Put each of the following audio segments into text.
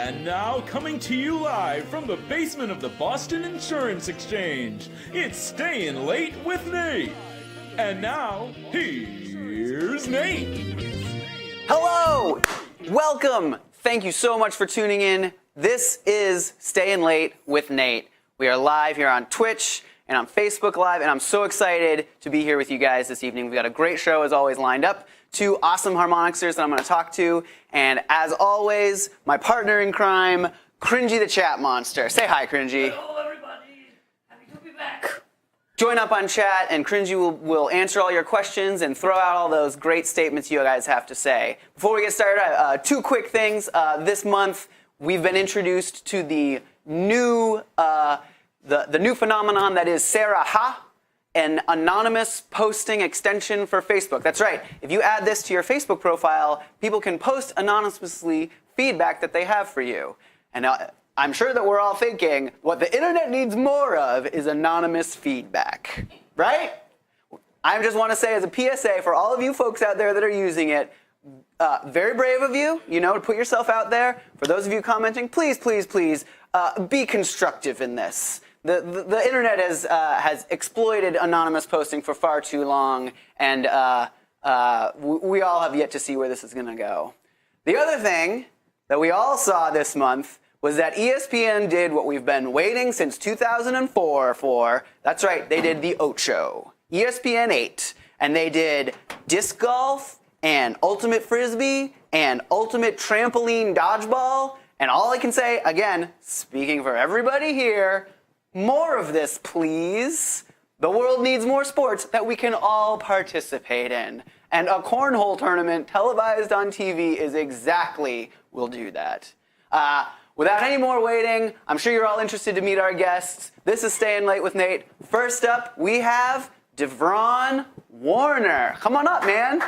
And now, coming to you live from the basement of the Boston Insurance Exchange, it's Stayin Late with Nate. And now, here's Nate. Hello! Welcome! Thank you so much for tuning in. This is Stayin Late with Nate. We are live here on Twitch and on Facebook Live, and I'm so excited to be here with you guys this evening. We've got a great show, as always, lined up. Two awesome harmonixers that I'm going to talk to. And as always, my partner in crime, Cringy the Chat Monster. Say hi, Cringy. Hello, everybody. Happy to be back. Join up on chat, and Cringy will answer all your questions and throw out all those great statements you guys have to say. Before we get started, two quick things. This month, we've been introduced to the new phenomenon that is Sarah Ha, an anonymous posting extension for Facebook. That's right. If you add this to your Facebook profile, people can post anonymously feedback that they have for you. And I'm sure that we're all thinking, what the internet needs more of is anonymous feedback, right? I just want to say as a PSA for all of you folks out there that are using it, very brave of you, to put yourself out there. For those of you commenting, please, please, please be constructive in this. The internet has exploited anonymous posting for far too long, and we all have yet to see where this is going to go. The other thing that we all saw this month was that ESPN did what we've been waiting since 2004 for. That's right, they did the Ocho, ESPN 8, and they did disc golf and ultimate frisbee and ultimate trampoline dodgeball. And all I can say, again, speaking for everybody here, more of this, please. The world needs more sports that we can all participate in. And a cornhole tournament televised on TV is exactly will do that. Without any more waiting, I'm sure you're all interested to meet our guests. This is Stayin Late with Nate. First up, we have DeVron Warner. Come on up, man.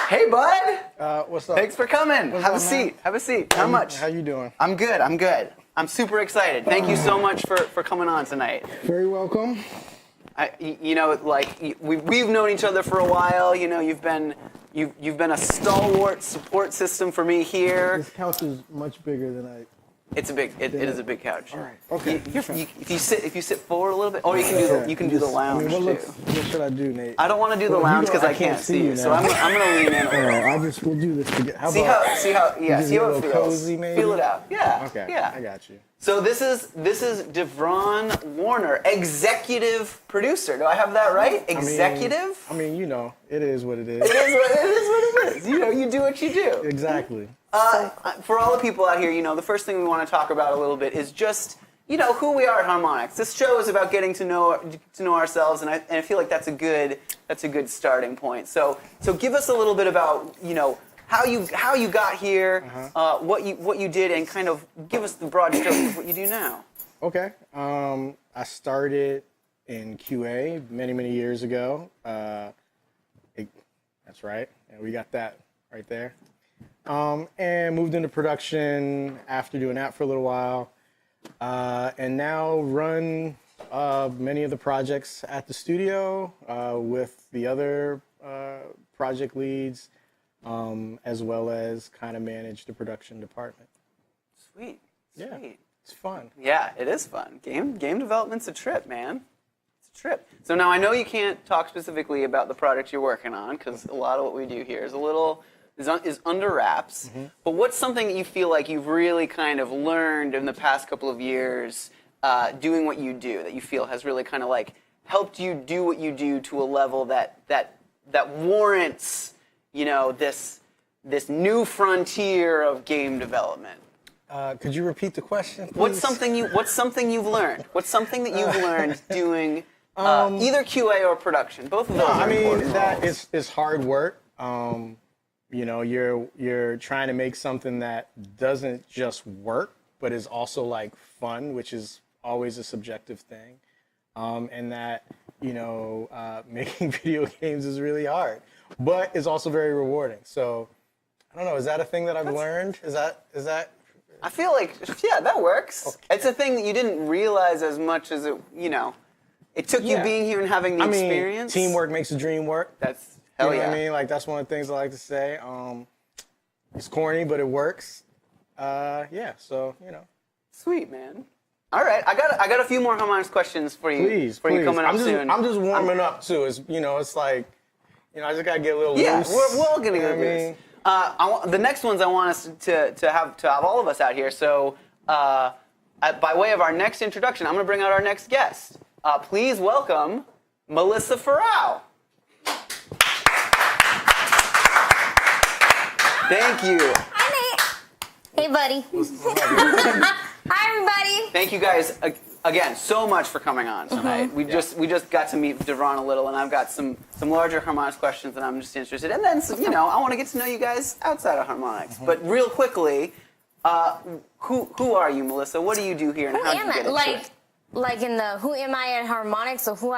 Hey, bud. What's up? Thanks for coming. Have a seat. How much? How you doing? I'm good. I'm super excited. Thank you so much for coming on tonight. Very welcome. We've known each other for a while. You've been a stalwart support system for me here. This couch is much bigger than I. It is a big couch. All right. Okay. If you sit forward a little bit, or you can do the lounge too. What should I do, Nate? I don't want to do the lounge because I can't see you, so I'm gonna lean in. All right, we'll do this together. See how it feels. Cozy, maybe? Feel it out. Yeah. Okay. Yeah. I got you. So this is DeVron Warner, executive producer. Do I have that right? Executive? I mean, it is what it is. It is what it is. You do what you do. Exactly. For all the people out here, the first thing we want to talk about a little bit is just, who we are at Harmonix. This show is about getting to know ourselves, and I feel like that's a good starting point. So give us a little bit about, how you got here, what you did, and kind of give us the broad strokes of what you do now. Okay. I started in QA many years ago. That's right. And we got that right there. And moved into production after doing that for a little while. And now run many of the projects at the studio with the other project leads, as well as kind of manage the production department. Sweet. Yeah, it's fun. Yeah, it is fun. Game development's a trip, man. It's a trip. So now I know you can't talk specifically about the project you're working on because a lot of what we do here is under wraps. Mm-hmm. But what's something that you feel like you've really kind of learned in the past couple of years doing what you do that you feel has really kind of like helped you do what you do to a level that warrants this new frontier of game development? Could you repeat the question, please? What's something you've learned? What's something that you've learned doing either QA or production? Both of those. I mean, important that roles. is hard work. You're trying to make something that doesn't just work, but is also like fun, which is always a subjective thing. And that, making video games is really hard, but is also very rewarding. So I don't know, is that a thing that I've learned? Is that? I feel like, yeah, that works. Okay. It's a thing that you didn't realize as much as it, It took you being here and having the experience. Teamwork makes the dream work. That's You know what I mean? Like, that's one of the things I like to say. It's corny, but it works. So, you know. Sweet, man. All right, I got a few more Harmonix questions for you. Please. You coming up soon. I'm just warming up, too. It's, it's like, I just got to get a little loose. Yeah, we're all going to get loose. The next ones I want us to have all of us out here. So, by way of our next introduction, I'm going to bring out our next guest. Please welcome Melissa Ferrao. Thank you. Hi, Nate. Hey, buddy. Hi, everybody. Thank you guys again so much for coming on tonight. We just got to meet DeVron a little, and I've got some larger Harmonix questions that I'm just interested in. And then I want to get to know you guys outside of Harmonix. But real quickly, who are you, Melissa? What do you do here, and how did you get into it? Like in the who am I at Harmonix, or who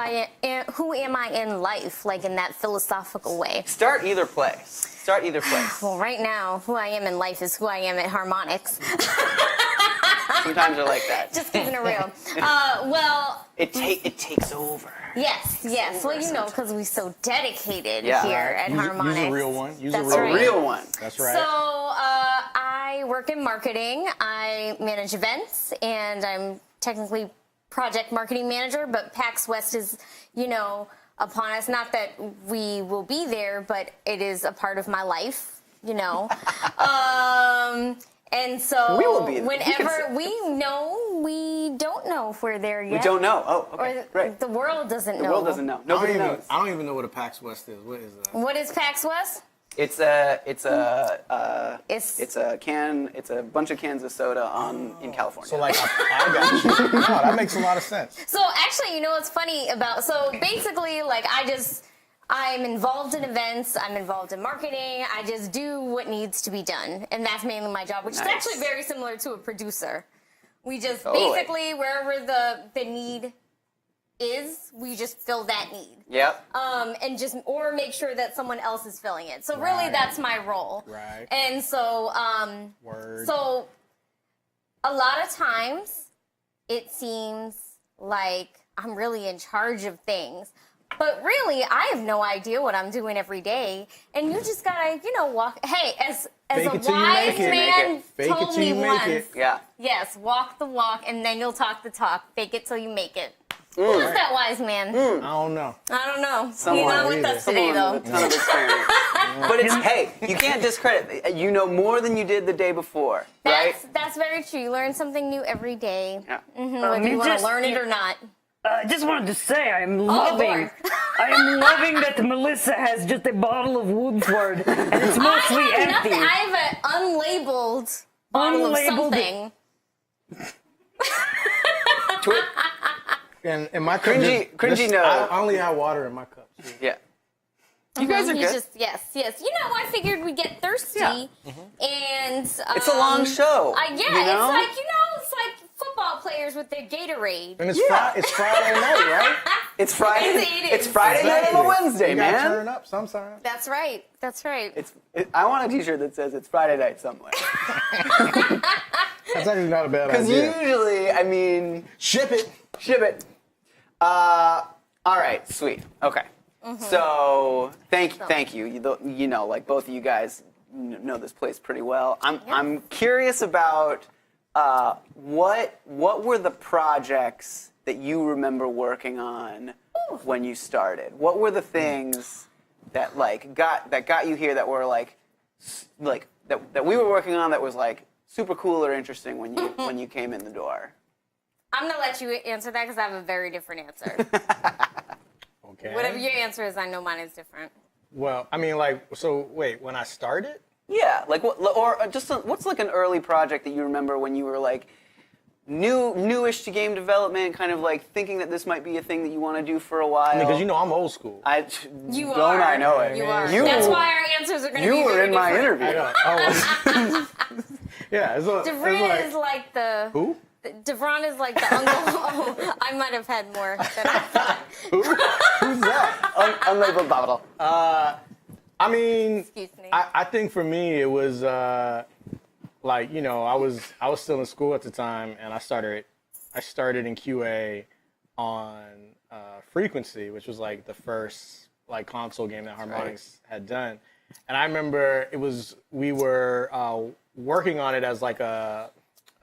am I in life, like in that philosophical way? Start either place. Well, right now, who I am in life is who I am at Harmonix. Sometimes I like that. Just keeping it real. It takes over. Yes. Well, because we're so dedicated here at Harmonix. Use a real one. A real one. That's right. So I work in marketing. I manage events, and I'm technically project marketing manager. But PAX West is, upon us. Not that we will be there, but it is a part of my life. And so we will be whenever we don't know if we're there yet. We don't know. Oh, okay. Right. The world doesn't know. The world doesn't know. Nobody knows. I don't even know what a PAX West is. What is that? What is PAX West? It's a bunch of cans of soda in California. So, like, I got you. No, that makes a lot of sense. So actually, what's funny so basically, like, I'm involved in events, I'm involved in marketing, I just do what needs to be done. And that's mainly my job, which is actually very similar to a producer. We just basically, wherever the need is, we just fill that need. Yep. Or make sure that someone else is filling it. So really, that's my role. Right. And so, so a lot of times it seems like I'm really in charge of things. But really, I have no idea what I'm doing every day. And you just gotta, walk. Hey, as a wise man told me once. Yeah. Yes, walk the walk, and then you'll talk the talk. Fake it till you make it. Who's that wise man? I don't know. He's not with us today, though. With a ton of experience. But you can't discredit. You know more than you did the day before, right? That's very true. You learn something new every day. Yeah. Whether you want to learn it or not. I just wanted to say I am loving that Melissa has just a bottle of Woodford and it's mostly empty. I have an unlabeled bottle of something. And my cup cringy no. I only have water in my cup. So. Yeah. You guys are good. Yes. I figured we'd get thirsty, and it's a long show. It's like football players with their Gatorade. And it's Friday night, right? It's Friday. It's Friday night on a Wednesday, you man. Gotta turn up sometimes. That's right. I want a T-shirt that says it's Friday night somewhere. That's actually not a bad Because idea. usually, ship it. All right, sweet. Okay. So thank you. Like both of you guys know this place pretty well. I'm curious about what were the projects that you remember working on when you started? What were the things that got you here that were that we were working on that was like super cool or interesting when you came in the door? I'm gonna let you answer that because I have a very different answer. Okay. Whatever your answer is, I know mine is different. Well, wait, when I started? Yeah, what's like an early project that you remember when you were like newish to game development, kind of like thinking that this might be a thing that you want to do for a while? Because I'm old school. You don't are. I know it? You are. You, That's why our answers are going to be You were very in my different. interview. Yeah. DeVron is like the... Who? DeVron is like the uncle. Oh, I might have had more than I thought. Who's that? Unlabeled bottle. Excuse me. I think for me it was I was still in school at the time, and I started in QA on Frequency, which was like the first like console game that Harmonix had done. And I remember we were working on it as like at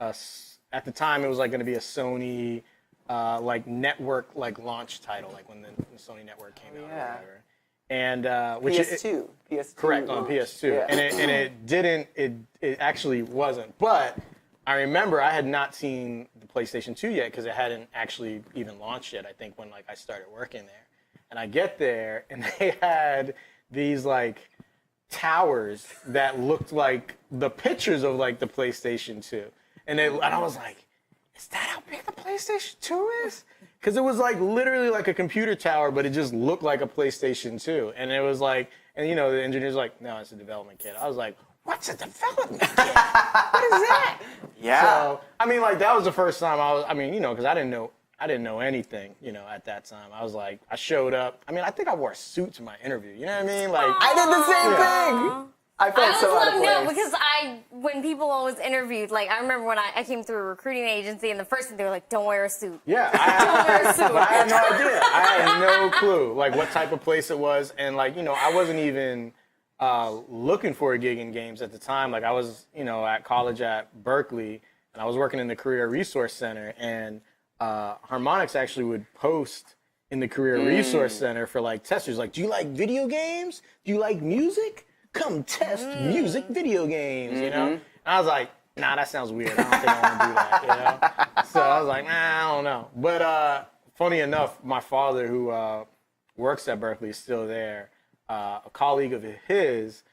the time it was like going to be a Sony like network like launch title, like when the Sony network came out or whatever. And which PS2. correct, on PS2. Yeah. And it actually wasn't. But I remember I had not seen the PlayStation 2 yet because it hadn't actually even launched yet, I think, when like I started working there. And I get there and they had these like towers that looked like the pictures of like the PlayStation 2. And I was like, is that how big the PlayStation 2 is? Because it was like literally like a computer tower, but it just looked like a PlayStation 2. And it was like, and you know, the engineer's like, no, it's a development kit. I was like, what's a development kit? What is that? Yeah. So, I mean, like that was the first time because I didn't know anything, you know, at that time. I was like, I showed up. I mean, I think I wore a suit to my interview. You know what I mean? Like I did the same thing. I felt so out of place. because when people always interviewed, like I remember when I came through a recruiting agency and the first thing they were like, don't wear a suit. Yeah, Don't wear a suit. I had no idea. I had no clue, like what type of place it was, and like I wasn't even looking for a gig in games at the time. Like I was, at college at Berkeley, and I was working in the Career Resource Center, and Harmonix actually would post in the Career Resource Center for like testers, like, do you like video games? Do you like music? Come test music video games, And I was like, nah, that sounds weird. I don't think I want to do that, So I was like, nah, I don't know. But funny enough, my father, who works at Berkeley, is still there. A colleague of his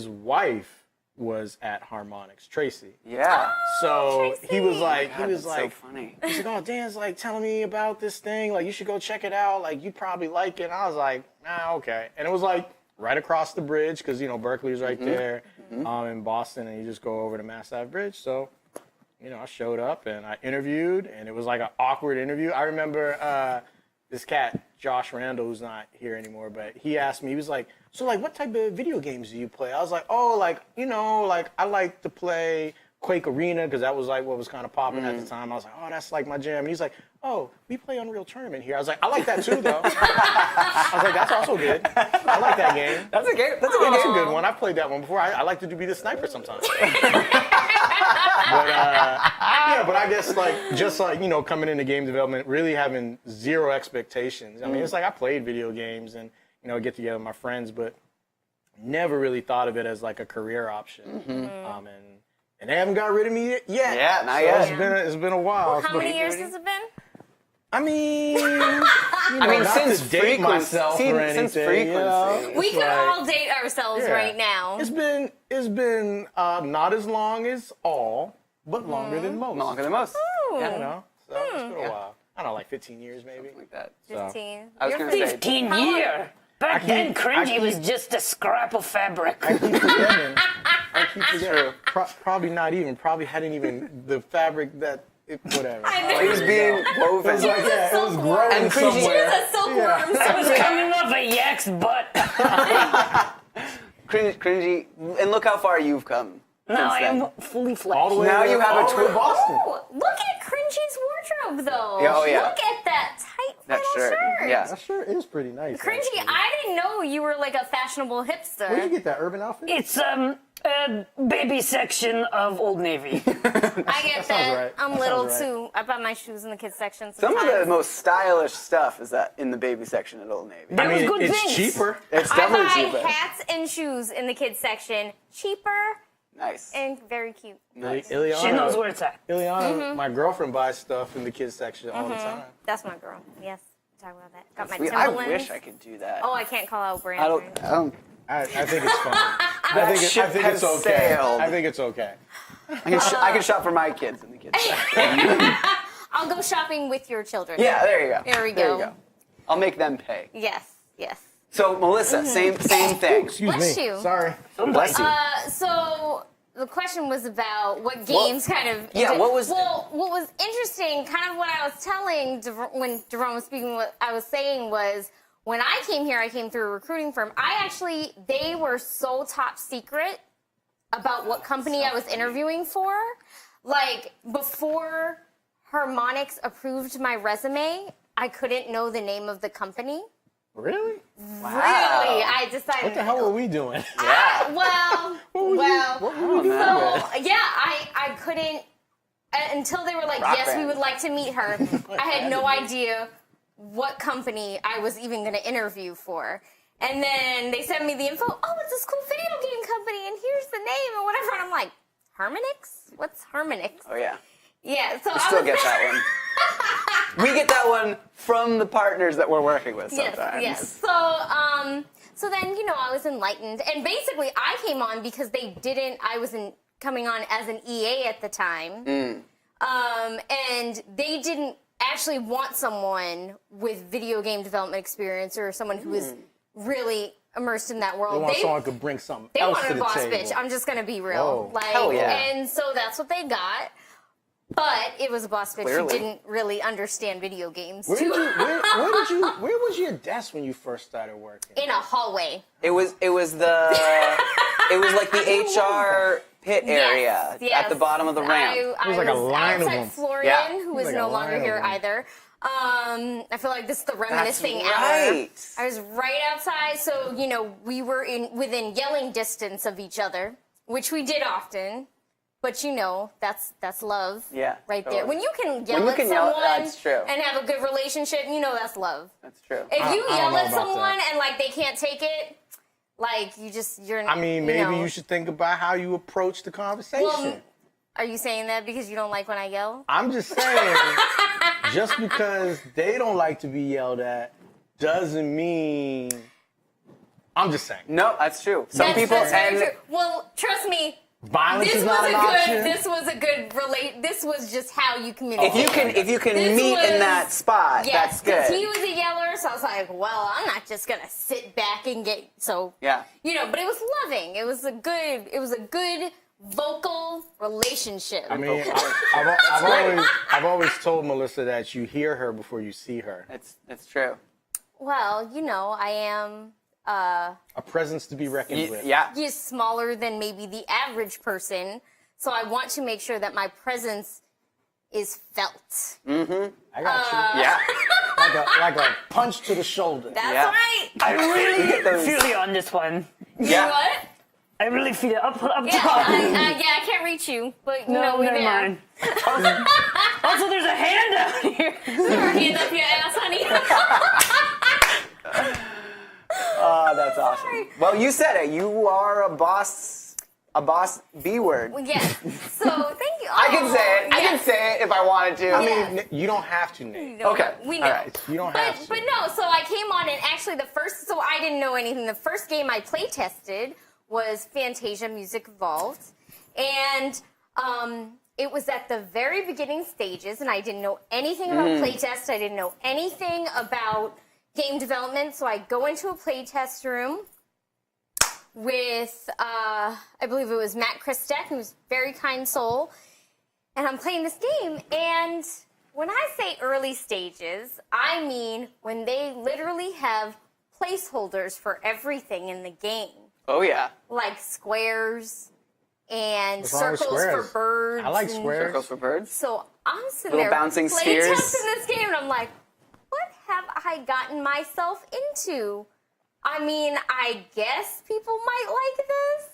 wife was at Harmonix, Tracy. Yeah. So Tracy. he was like, So funny. he's like, oh, Dan's like telling me about this thing. Like, you should go check it out. Like, you probably like it. And I was like, nah, okay. And it was like right across the bridge because, Berkeley was right there in Boston. And you just go over to Mass Ave Bridge. So, I showed up and I interviewed. And it was like an awkward interview. I remember this cat, Josh Randall, who's not here anymore. But he asked me, he was like, so, like, what type of video games do you play? I was like, oh, like, I like to play Quake Arena because that was like what was kind of popping at the time. I was like, oh, that's like my jam. And he's like, oh, we play Unreal Tournament here. I was like, I like that too, though. I was like, that's also good. I like that game. That's a game. That's a good That's a game. good one. I've played that one before. I like to be the sniper sometimes. But I guess just coming into game development, really having zero expectations. I mean, it's like I played video games and get together with my friends, but never really thought of it as like a career option. And they haven't got rid of me yet. Yeah, not yet. It's been a while. Well, how many years has it been? I mean, not since to date myself or anything. Since Frequency. We could all date ourselves right now. It's been not as long as all, but longer than most. Longer than most. Ooh. So it's been a while. I don't know, like 15 years maybe. Something like that. 15. I was You're going to say 15 year. Back then, cringy was just a scrap of fabric. I keep forgetting. Probably not even. Probably hadn't even the fabric that. Whatever. it was being woven. It was like, it was growing And She somewhere. was a silkworm. I was coming off a yak's butt. Cringy. And look how far you've come. Now I since then. am fully fledged. All the way Now you have a all the way to twin- Boston. Oh, look at Cringy's wardrobe, though. Yeah, oh, yeah. Look at that tight That little shirt. shirt. Yeah. That sure is pretty nice. Cringy, actually. I didn't know you were like a fashionable hipster. Where'd you get that urban outfit? It's a baby section of Old Navy. I get that. right. I'm That little sounds right. too. I buy my shoes in the kids section Some sometimes. of the most stylish stuff is that in the baby section at Old Navy. There was good it's things. cheaper. It's I definitely buy cheaper. hats and shoes in the kids section. Cheaper Nice. and very cute. Nice. Ileana, She knows where it's at. Ileana, my girlfriend buys stuff in the kids section all the time. That's my girl. Yes. Talk about that. Got my I Timberlands. wish I could do that. Oh, I can't call out brands. I right now. don't. I think it's fun. I think ship it's has okay. sailed. I think it's okay. I can shop for my kids in the kids section. I'll go shopping with your children. Yeah, there you go. There we There go. you go. I'll make them pay. Yes. Yes. So Melissa, same thing. Excuse Bless me. you. Sorry. Bless you. So the question was about what games kind of. Yeah, what was- Well, what was interesting, kind of what I was telling when DeVron was speaking, what I was saying was when I came here, I came through a recruiting firm. They were so top secret about what company I was interviewing for. Like, before Harmonix approved my resume, I couldn't know the name of the company. Really? Really, I decided. What the hell were we doing? Well, What were we doing? I couldn't until they were like, Rock yes, band. we would like to meet her. I had no idea what company I was even going to interview for. And then they sent me the info. Oh, it's this cool video game company, and here's the name and whatever. And I'm like, Harmonix? What's Harmonix? Oh yeah. Yeah, so I I still was get that one. We get that one from the partners that we're working with sometimes. Yes. So then, I was enlightened. And basically, I came on because I was coming on as an EA at the time. And they didn't actually want someone with video game development experience or someone who was really immersed in that world. They want someone who could bring something They else wanted to a the boss table. bitch. I'm just going to be real. Whoa. Hell yeah. And so that's what they got. But it was a boss bitch who Clearly. didn't really understand video games. Where was your desk when you first started working? In a hallway. It was like the HR pit area Yes. at the bottom of the ramp. I was like a line of outside them. Florian, Yeah. who was is like no a longer line of here them. either. I feel like this is the That's reminiscing right. hour. I was right outside, so we were within yelling distance of each other, which we did often. But that's love. Yeah, right totally. there. When you can yell When you at can someone that's true. and have a good relationship, that's love. That's true. If you I yell don't know at about someone that. and like they can't take it, like you're. I mean, maybe you should think about how you approach the conversation. Well, are you saying that because you don't like when I yell? I'm just saying, just because they don't like to be yelled at doesn't mean. I'm just saying. No, that's true. Some people that's very and true. Well, trust me. Violence This is not was an a option. good. This was a good This was just how you communicate. if you can This meet in was- that spot, Yes, that's because good. he was a yeller, so I was like, well, I'm not just gonna sit back and get so. Yeah. But it was loving. It was a good vocal relationship. I mean, I've always told Melissa that you hear her before you see her. It's true. Well, I am. A presence to be reckoned with. Yeah. He is smaller than maybe the average person, so I want to make sure that my presence is felt. I got you. Yeah. Like a punch to the shoulder. That's Yeah. right. I You really get those- feel you on this one. You Yeah. know what? I really feel it up Yeah, top. I can't reach you, but No, we're never there. mind. Also, there's a hand out here. Hand up your ass, honey. Oh, that's awesome. Well, you said it. You are a boss B word. Yes. So thank you. I can say it. I can Yes. say it if I wanted to. I mean, you don't have to, Nate. Okay. We know. All right. You don't have to. But no, so I came on and actually so I didn't know anything. The first game I play tested was Fantasia Music Evolved. And it was at the very beginning stages, and I didn't know anything about playtest. I didn't know anything about game development. So I go into a playtest room with, I believe it was Matt Christek, who's a very kind soul. And I'm playing this game, and when I say early stages, I mean when they literally have placeholders for everything in the game. Oh yeah. Like squares and What's wrong with circles for squares? birds. I like and- squares. Circles for birds. So I'm sitting Little there bouncing play spheres. testing this game, and I'm like, what have I gotten myself into? I mean, I guess people might like this.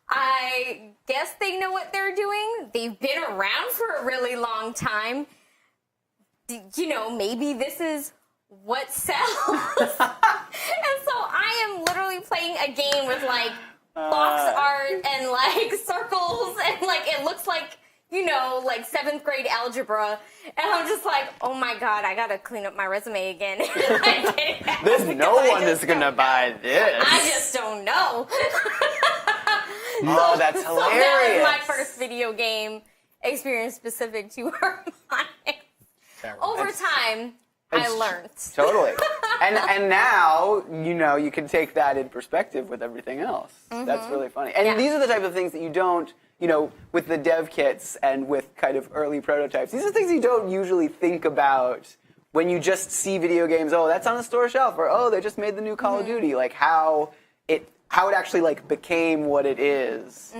I guess they know what they're doing. They've been around for a really long time. Maybe this is what sells. And so I am literally playing a game with like box art and like circles and like it looks like like 7th grade algebra, and I'm just like, oh my god, I gotta clean up my resume again. There's no one that's gonna buy this. I just don't know. Oh, that's So hilarious. that was my first video game experience specific to Harmonix. Over time, I learned. Totally. And now, you can take that in perspective with everything else. That's really funny. And Yeah. these are the type of things that you don't, with the dev kits and with kind of early prototypes, these are things you don't usually think about when you just see video games, oh, that's on the store shelf, or oh, they just made the new Call of Duty, like how it actually like became what it is.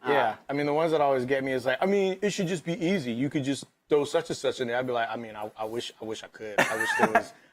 Yeah, I mean, the ones that always get me is like, I mean, it should just be easy. You could just throw such and such in there. I'd be like, I mean, I wish I could.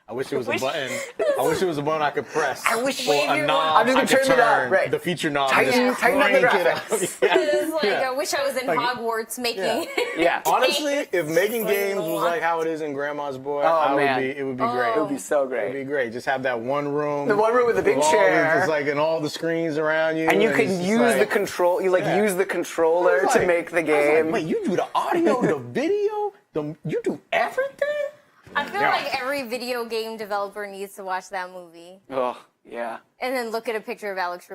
I wish there was a button. I wish there was a button I could press. I wish or a knob I'm just gonna turn it up. Right. The feature knob. Tighten just up the crank it up. graphics. It's like, Yeah. I wish I was in Hogwarts making. Yeah. Honestly, if making games was like how it is in Grandma's Boy, man. it would be great. It would be so It would great. be great. Just have that one room. The one room with a big chair. Just like and all the screens around you. And you it's could just use like, the control. You use the controller I was to like- make the I was like, game. wait, you do the audio, the video, you do everything? I feel like every video game developer needs to watch that movie Oh, yeah. and then look at a picture of Alex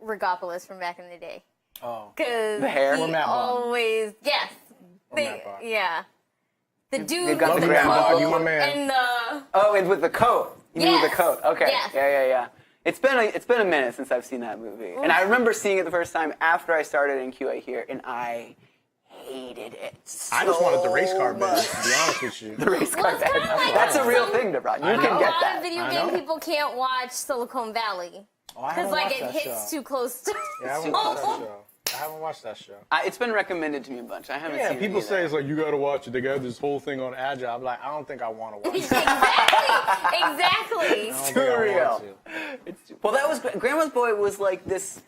Rigopoulos from back in the day. Oh. Because The hair he from Matt Bond. always, yes. Matt Bond. Yeah. The dude got with the the grandma, coat you my man. and the... Oh, and with the coat. You mean with the Yes. coat? Okay. Yes. Yeah. It's been a minute since I've seen that movie, and I remember seeing it the first time after I started in QA here, and I hated it. I just wanted the race car so badge, much. to be honest with you. The race car Well, it's kinda badge. like That's a real some- thing, DeVron. You I can know. A get lot that. of video I game know. people can't watch Silicon Valley. Oh, I Because, haven't like, watched it that hits show. too close to... Yeah, I haven't watched that show. I haven't watched that show. It's been recommended to me a bunch. I haven't Yeah, seen people it say either. it's like, you gotta watch it. They got this whole thing on Agile. I'm like, I don't think I want to watch it. Exactly. Too real. Well, that was Grandma's Boy was like this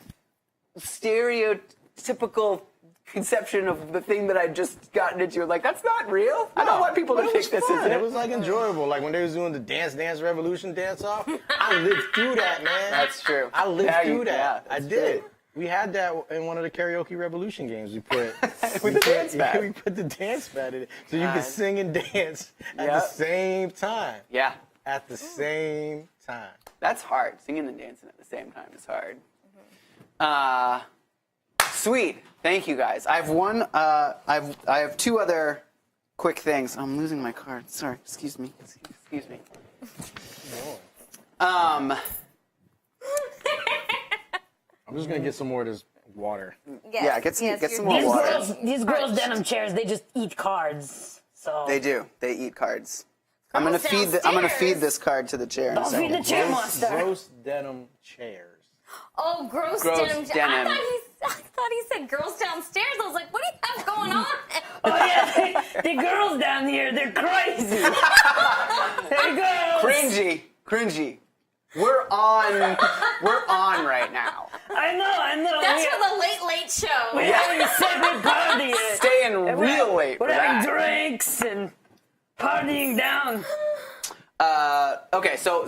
stereotypical conception of the thing that I'd just gotten into. Like, that's not real. I don't want people to But it think was this fun. is It was like enjoyable. Like when they was doing the Dance Revolution dance off. I lived through that, man. That's true. I lived Yeah, through that. yeah, I that's did. true. We had that in one of the karaoke revolution games. We put With the dance pad. We put the dance pad in it, so you God. could sing and dance at the Yep. same time. Yeah. At the same time. That's hard. Singing and dancing at the same time is hard. Sweet. Thank you, guys. I have one. I have two other quick things. I'm losing my card. Sorry. Excuse me. Excuse me. I'm just gonna get some more of this water. Yes, Yeah, get some you're more These water. girls, these girls denim chairs, they just eat cards. So They do. They eat cards. I'm gonna Girls feed. I'm gonna downstairs. feed this card to the chair. Don't feed the chair monster. Gross denim chairs. Oh, gross Gross denim. I thought he said girls downstairs. I was like, what do you have going on? Oh yeah, the girls down here, they're crazy. Hey girls. Cringy. We're on right now. I know. That's we, for the late show. we're having a separate party. Staying real late for We're having that. drinks and partying down. Okay, so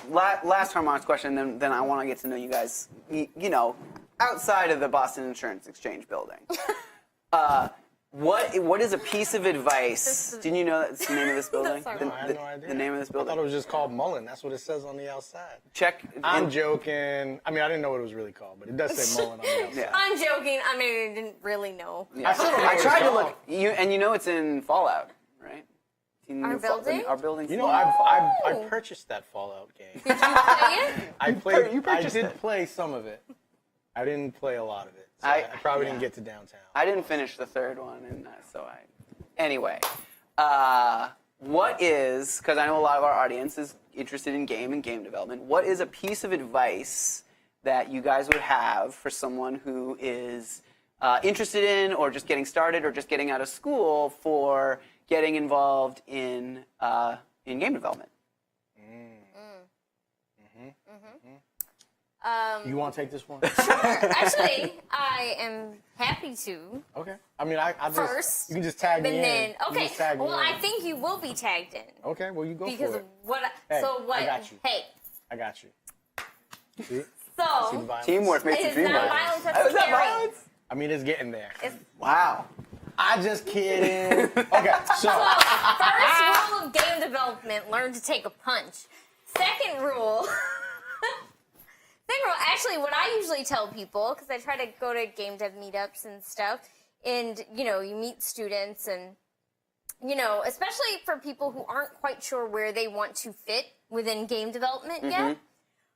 last Harmonix question, then I want to get to know you guys. You know, outside of the Boston Insurance Exchange building. What is a piece of advice? Didn't you know that's the name of this building? Sorry. The, I had no idea. the name of this I thought building. it was just called Mullen. That's what it says on the outside. Check. I'm joking. I mean, I didn't know what it was really called, but it does say Mullen on the outside. Yeah. I'm joking. I mean, I didn't really know. Yeah. still don't know I what tried it's to called. look. You know it's in Fallout, right? In the Our new building? Our building. You know, Fallout. I purchased that Fallout game. Did you play it? I played. you I purchased did it. play some of it. I didn't play a lot of it. So I- I probably yeah. didn't get to downtown. I didn't finish the third one, and so I. Anyway, what is, because I know a lot of our audience is interested in game and game development, what is a piece of advice that you guys would have for someone who is interested in, or just getting started, or just getting out of school for getting involved in game development? You want to take this one? Actually, I am happy to. Okay. I mean, I just First, you can just tag me And in. then, You can okay. just tag me Well, in. I think you will be tagged in Okay. Well, you go because for of it. what. Hey, So what? I got you. Hey. I got you. See? See the So violence? Teamwork makes the it's dream not work. violence. Oh, That's is that caring. violence? I mean, it's getting there. Wow. I just kidding. Okay, so First rule of game development: learn to take a punch. Second rule. Actually, what I usually tell people, because I try to go to game dev meetups and stuff, and you meet students, and especially for people who aren't quite sure where they want to fit within game development yet.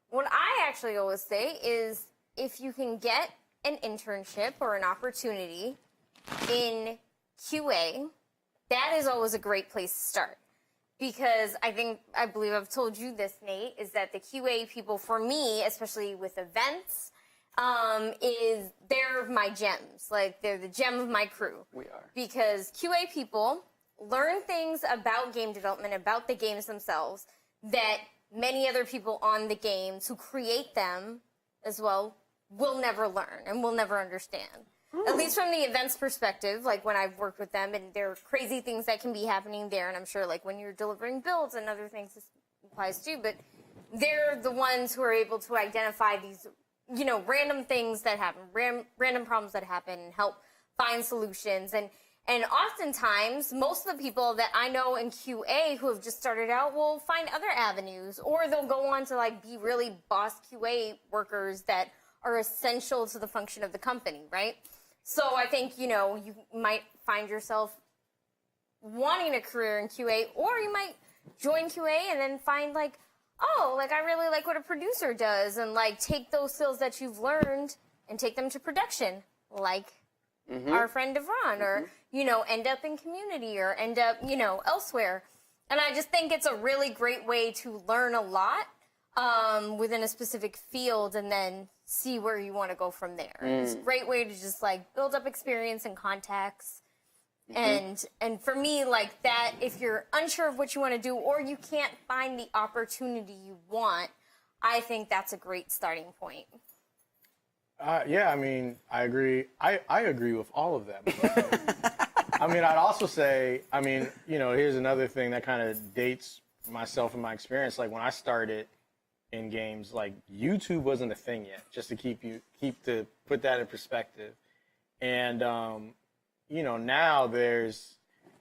What I actually always say is, if you can get an internship or an opportunity in QA, that is always a great place to start. Because I believe I've told you this, Nate, is that the QA people, for me, especially with events, they're my gems. Like, they're the gem of my crew. We are. Because QA people learn things about game development, about the games themselves, that many other people on the games who create them as well will never learn and will never understand. At least from the events perspective, like when I've worked with them, and there are crazy things that can be happening there, and I'm sure like when you're delivering builds and other things this applies too, but they're the ones who are able to identify these, you know, random things that happen, random problems that happen, and help find solutions. And oftentimes, most of the people that I know in QA who have just started out will find other avenues, or they'll go on to like be really boss QA workers that are essential to the function of the company, right? So I think, you know, you might find yourself wanting a career in QA, or you might join QA and then find like, oh, like I really like what a producer does, and like take those skills that you've learned and take them to production, like our friend DeVron, or, you know, end up in community or end up, you know, elsewhere. And I just think it's a really great way to learn a lot within a specific field and then see where you want to go from there. It's a great way to just like build up experience and contacts. And for me, like that, if you're unsure of what you want to do or you can't find the opportunity you want, I think that's a great starting point. Yeah, I mean, I agree. I agree with all of that. I mean, I'd also say, I mean, you know, here's another thing that kind of dates myself and my experience. Like when I started in games, like YouTube wasn't a thing yet, just to put that in perspective. And, you know, now there's,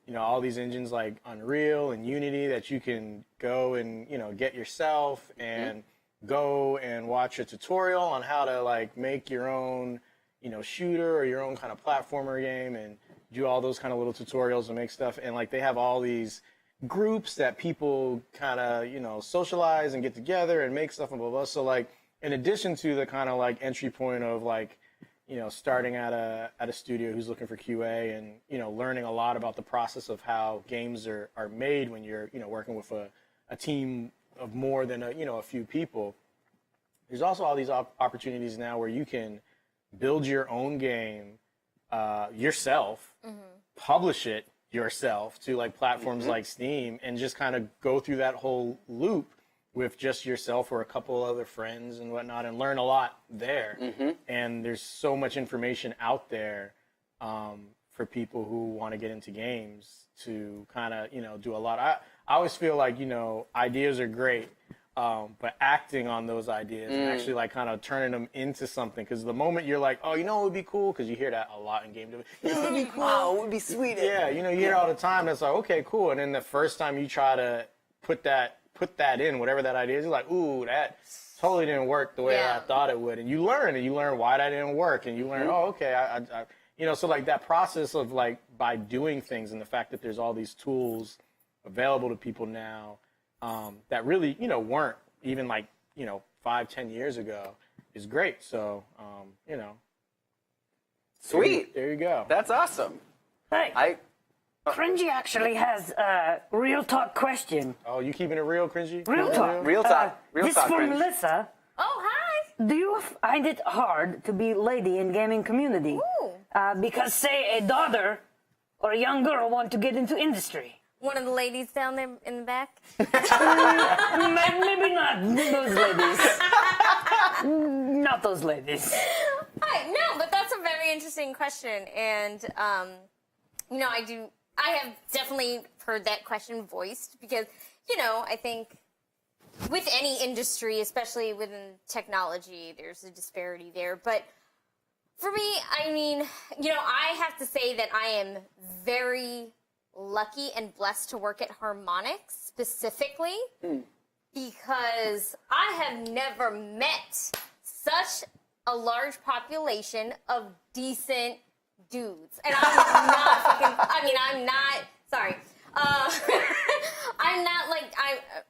you know, all these engines like Unreal and Unity that you can go and, you know, get yourself and go and watch a tutorial on how to like make your own, you know, shooter or your own kind of platformer game and do all those kind of little tutorials and make stuff. And like they have all these groups that people kind of, you know, socialize and get together and make stuff and blah, blah. So like in addition to the kind of like entry point of like, you know, starting at a studio who's looking for QA and, you know, learning a lot about the process of how games are made when you're, you know, working with a team of more than a few people. There's also all these opportunities now where you can build your own game yourself, publish it yourself to like platforms like Steam, and just kind of go through that whole loop with just yourself or a couple other friends and whatnot, and learn a lot there. And there's so much information out there for people who want to get into games to kind of, you know, do a lot. I always feel like, you know, ideas are great, but acting on those ideas and actually like kind of turning them into something. Because the moment you're like, oh, you know, it would be cool, because you hear that a lot in game development. You know, it would be cool. Oh, it would be sweet. Yeah, you know, you hear it all the time. It's like, okay, cool. And then the first time you try to put that in, whatever that idea is, you're like, ooh, that totally didn't work the way I thought it would. And you learn why that didn't work. And you learn, oh, okay, I you know, so like that process of like by doing things, and the fact that there's all these tools available to people now that really, you know, weren't even like, you know, 5-10 years ago is great. So, you know. Sweet. There you go. That's awesome. Hey, Cringy actually has a real talk question. Oh, you keeping it real, Cringy? Real talk. Real talk. Real This talk, from Cringe. Melissa. Oh, hi! Do you find it hard to be lady in gaming community? Ooh. Because say a daughter or a young girl want to get into industry. One of the ladies down there in the back. Maybe not those ladies. Not those ladies. Hi, no, but that's a very interesting question. And, you know, I have definitely heard that question voiced because, you know, I think with any industry, especially within technology, there's a disparity there. But for me, I mean, you know, I have to say that I am very lucky and blessed to work at Harmonix specifically because I have never met such a large population of decent dudes. And I'm not fucking, I mean, I'm not, sorry. I'm not like,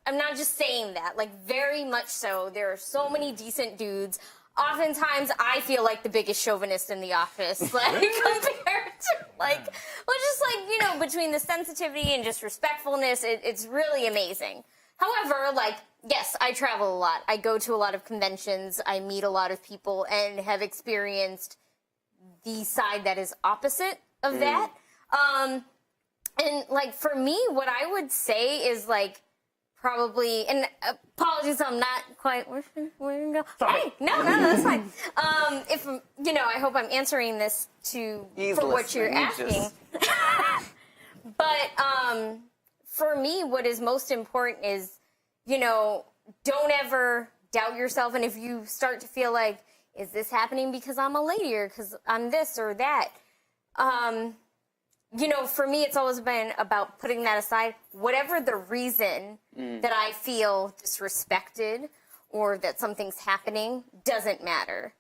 I'm not just saying that, like very much so. There are so many decent dudes. Oftentimes I feel like the biggest chauvinist in the office, like compared to like, well, just like, you know, between the sensitivity and just respectfulness, it's really amazing. However, like, yes, I travel a lot. I go to a lot of conventions. I meet a lot of people and have experienced the side that is opposite of that. And like for me, what I would say is like probably, and apologies, I'm not quite. Where should we go? Hey, no, that's fine. If I hope I'm answering this for what you're asking. But for me, what is most important is, don't ever doubt yourself. And if you start to feel like, is this happening because I'm a lady or because I'm this or that? For me, it's always been about putting that aside. Whatever the reason that I feel disrespected or that something's happening doesn't matter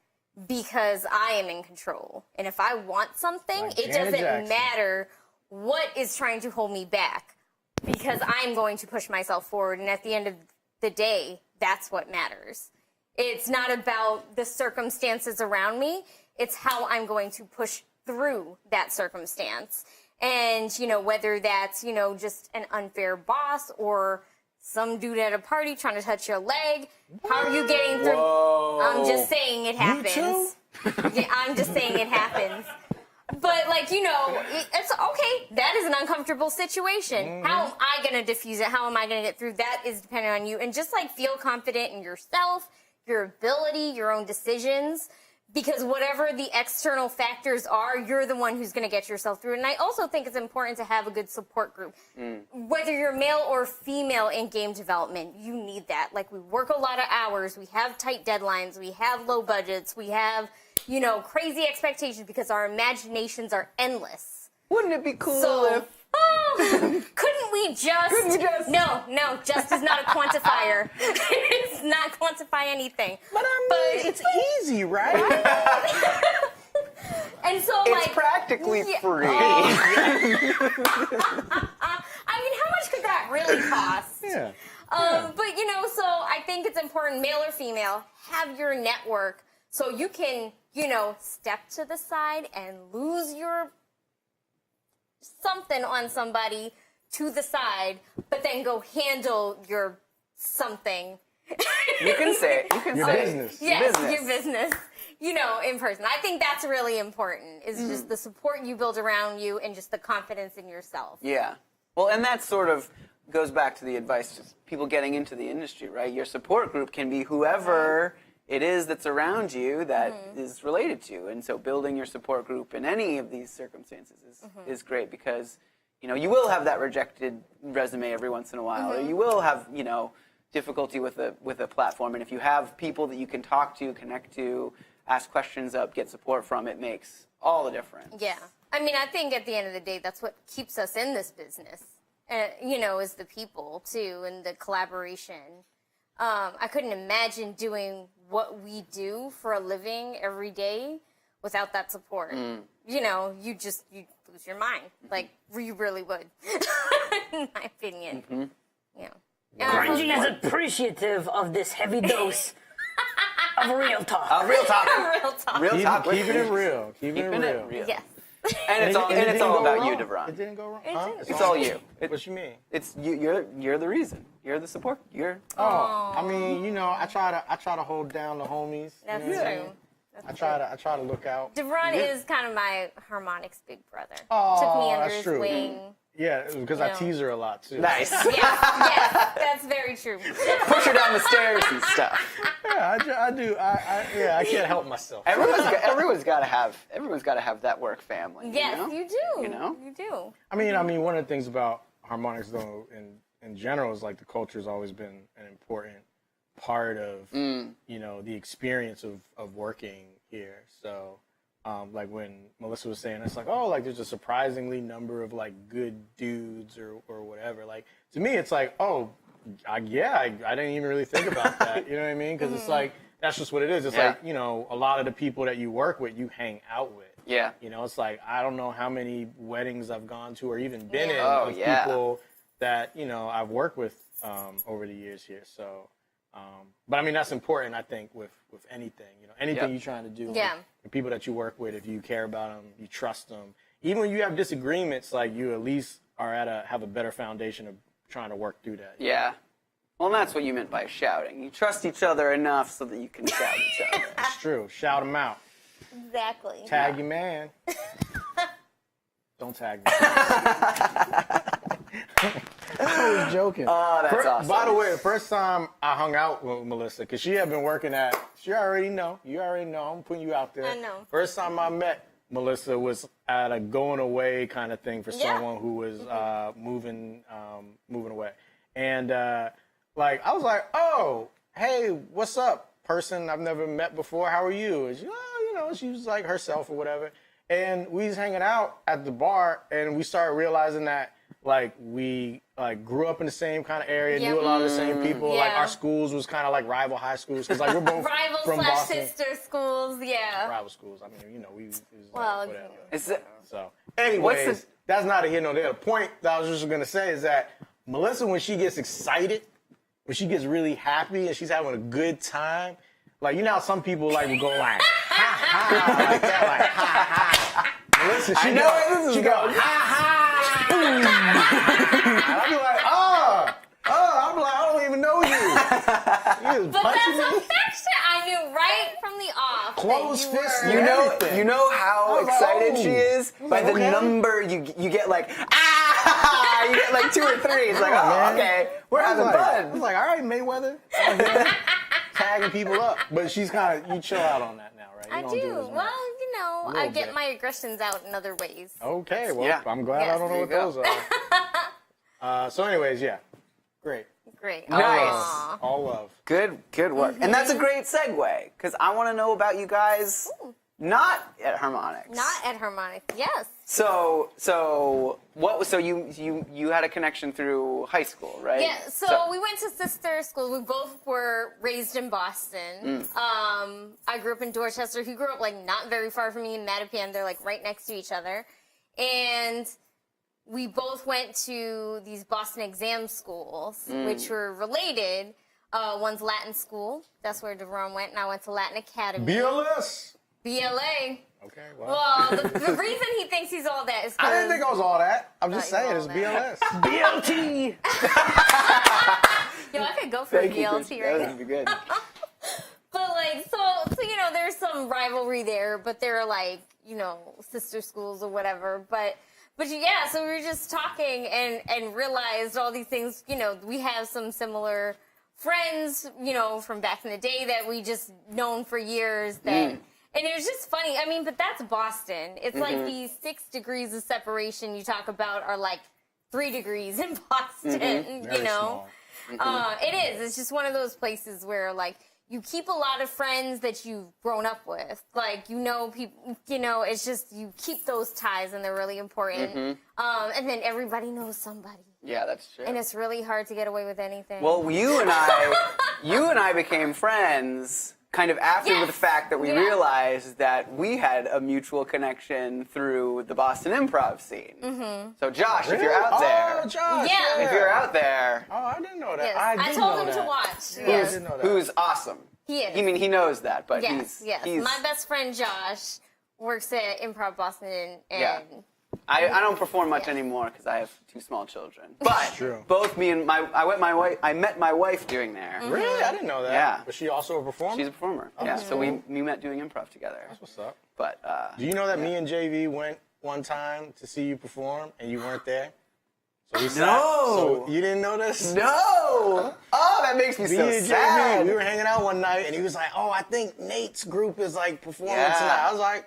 because I am in control. And if I want something, it doesn't matter what is trying to hold me back because I'm going to push myself forward. And at the end of the day, that's what matters. It's not about the circumstances around me. It's how I'm going to push through that circumstance. And, whether that's, just an unfair boss or some dude at a party trying to touch your leg. How are you getting through? Whoa. I'm just saying it happens. You too? Yeah, I'm just saying it happens. But, it's okay. That is an uncomfortable situation. Mm-hmm. How am I going to diffuse it? How am I going to get through? That is dependent on you. And just, feel confident in yourself, your ability, your own decisions. Because whatever the external factors are, you're the one who's going to get yourself through it. And I also think it's important to have a good support group. Whether you're male or female in game development, you need that. We work a lot of hours. We have tight deadlines. We have low budgets. We have, crazy expectations because our imaginations are endless. Wouldn't it be cool if... Couldn't we just... No, just is not a quantifier. It's not quantify anything. But it's easy, right? And so, it's practically free. How much could that really cost? Yeah. So I think it's important, male or female, have your network so you can, step to the side and lose your something on somebody to the side, but then go handle your something. You can say it. Your business. Yes, your business. In person. I think that's really important, is just the support you build around you and just the confidence in yourself. Yeah. Well, and that sort of goes back to the advice to people getting into the industry, right? Your support group can be whoever it is that's around you that is related to you. And so building your support group in any of these circumstances is great because, you will have that rejected resume every once in a while, or you will have, difficulty with a platform. And if you have people that you can talk to, connect to, ask questions of, get support from, it makes all the difference. Yeah. I think at the end of the day, that's what keeps us in this business, is the people, too, and the collaboration. I couldn't imagine doing what we do for a living every day without that support. You lose your mind. You really would, in my opinion. Yeah. Grungy is appreciative of this heavy dose of real talk. Real talk. Real talk. Real talk. Keeping it real. Keeping it real. Yes. And it's all about you, DeVron. It didn't go wrong. It's all you. What you mean? It's you. You're the reason. You're the support. You're. I try to hold down the homies. That's true. I try to look out. DeVron is kind of my Harmonix big brother. Oh, Took me under that's his true. wing. Yeah, because I tease her a lot too. Nice. Yes, that's very true. Push her down the stairs and stuff. Yeah, I do. I can't help myself. Everyone's got to have that work family. Yes, you do. You do. I mean, one of the things about Harmonix, though, in general, is the culture's always been an important part of the experience of working here. So. When Melissa was saying, it's there's a surprisingly number of good dudes or whatever. To me, it's I didn't even really think about that. You know what I mean? Because it's that's just what it is. It's a lot of the people that you work with, you hang out with. Yeah. It's I don't know how many weddings I've gone to or even been in with people that, I've worked with over the years here. So. But that's important, I think, with anything. Anything you're trying to do. The people that you work with, if you care about them, you trust them. Even when you have disagreements, you at least have a better foundation of trying to work through that. Yeah. Well, and that's what you meant by shouting. You trust each other enough so that you can shout each other. That's true. Shout them out. Exactly. Tag your man. Don't tag me. I was joking. Oh, that's awesome. By the way, the first time I hung out with Melissa, because she had been working at, you already know, I'm putting you out there. I know. First time I met Melissa was at a going away kind of thing for someone who was moving away. And like, I was like, oh, hey, what's up, person I've never met before, how are you? And she, she was like herself or whatever. And we was hanging out at the bar, and we started realizing that, like, we grew up in the same kind of area, knew a lot of the same people. Yeah. Like, our schools was kind of like rival high schools, because like we're both from Boston. Rival/sister schools, yeah. Rival schools. I mean, we was Well, like, whatever. Is it, So, anyways, that's not a here nor there. The point that I was just gonna say is that Melissa, when she gets excited, when she gets really happy and she's having a good time, like, you know how some people like will go like ha ha like that, like ha ha. Melissa, she go ha ha. And I'll be like, I'm like, I don't even know you. You But punching that's me. affection. I knew right from the off. Close that fist. you were. Everything. you know how I was like, excited oh. she is by the Okay. number you get like you get like 2 or 3. It's like, oh, man. okay, we're I having was fun. like, all right, Mayweather, out here tagging people up. But she's kind of, you chill out on that now, right? You I don't do. as much. Well, I little get bit. my aggressions out in other ways. Okay, well, Yeah. I'm glad Yes, I don't know there what you those are. So anyways, yeah, great. Great. Nice. Aw. All love. Good work. And that's a great segue, because I want to know about you guys not at Harmonix. Not at Harmonix. Yes. So what? So you had a connection through high school, right? Yeah, so we went to sister schools. We both were raised in Boston. I grew up in Dorchester. He grew up like not very far from me in Mattapan. They're like right next to each other. And we both went to these Boston exam schools, which were related. One's Latin school. That's where DeVron went, and I went to Latin Academy. BLS. BLA. Okay, Well, the reason he thinks he's all that is I didn't because think I was all that. I'm just Thought you saying, were it's all BLS. BLT. yo, I could go for a BLT That right now. would be good. But like, so there's some rivalry there, but they're like, sister schools or whatever. But yeah, so we were just talking and realized all these things. We have some similar friends, from back in the day that we just known for years. And it was just funny. I mean, but that's Boston. It's like these 6 degrees of separation you talk about are like 3 degrees in Boston. Very small. It is. It's just one of those places where like you keep a lot of friends that you've grown up with. Like, people, it's just you keep those ties and they're really important. And then everybody knows somebody. Yeah, that's true. And it's really hard to get away with anything. Well, you and I became friends kind of after Yes. the fact that we Yeah. realized that we had a mutual connection through the Boston improv scene. So Josh, if you're out there, Oh, Josh. Yeah. if you're out there, Oh, I didn't know that. Yes. I I did told know him that. to watch. I Yes. didn't know that. who's awesome. He is. I mean, he knows that, but Yes, he's My best friend Josh works at Improv Boston, and Yeah. I don't perform much anymore because I have 2 small children. But true. both me and I met my wife doing there. Really? I didn't know that. Yeah. Was she also a performer? She's a performer. Yeah, so we met doing improv together. What's up? But Do you know that me and JV went one time to see you perform and you weren't there? So we sat. No. So you didn't know this? no! Oh, that makes me Me so and sad. JV, we were hanging out one night and he was like, "Oh, I think Nate's group is like performing Yeah. tonight." I was like,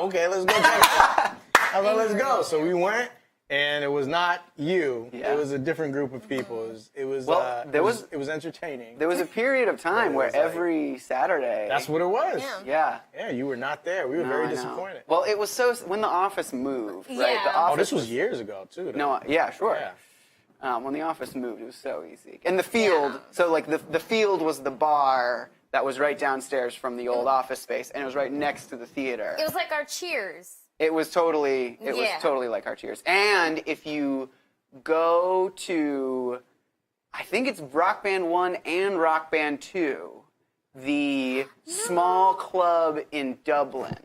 okay, let's go check it out." I was like, let's go. So we went, and it was not you. Yeah. It was a different group of people. It was it was entertaining. There was a period of time where was like- every Saturday. That's what it was. Yeah. Yeah. Yeah, you were not there. We were No, very I know. disappointed. Well, it was when The Office moved, right? Yeah. The Oh, Oh, Office this was years ago too. though. No, yeah, sure. Yeah. When The Office moved, it was so easy. And the field, Yeah. so like the field was the bar that was right downstairs from the old office space, and it was right next to the theater. it was like our Cheers. It was totally Yeah. like our Cheers. And if you go to, I think it's Rock Band 1 and Rock Band 2, the small club in Dublin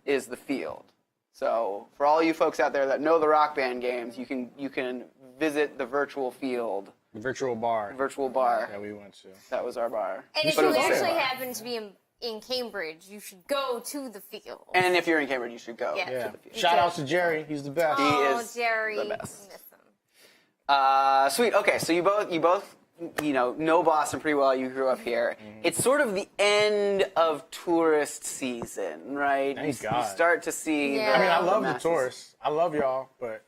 is the field. So for all you folks out there that know the Rock Band games, you can visit the virtual field, The virtual bar virtual bar. that we went to. That was our bar. And if But it you was the same actually bar. happen to be in in Cambridge, you should go to the field. And if you're in Cambridge, you should go. Yeah. Yeah. To the field. Shout out to Jerry. He's the best. Oh, is Jerry, the best. miss him. Sweet. Okay, so you both, know Boston pretty well. You grew up here. It's sort of the end of tourist season, right? Thank you God. start to see. Yeah. I mean, I love the masses. tourists. I love y'all, but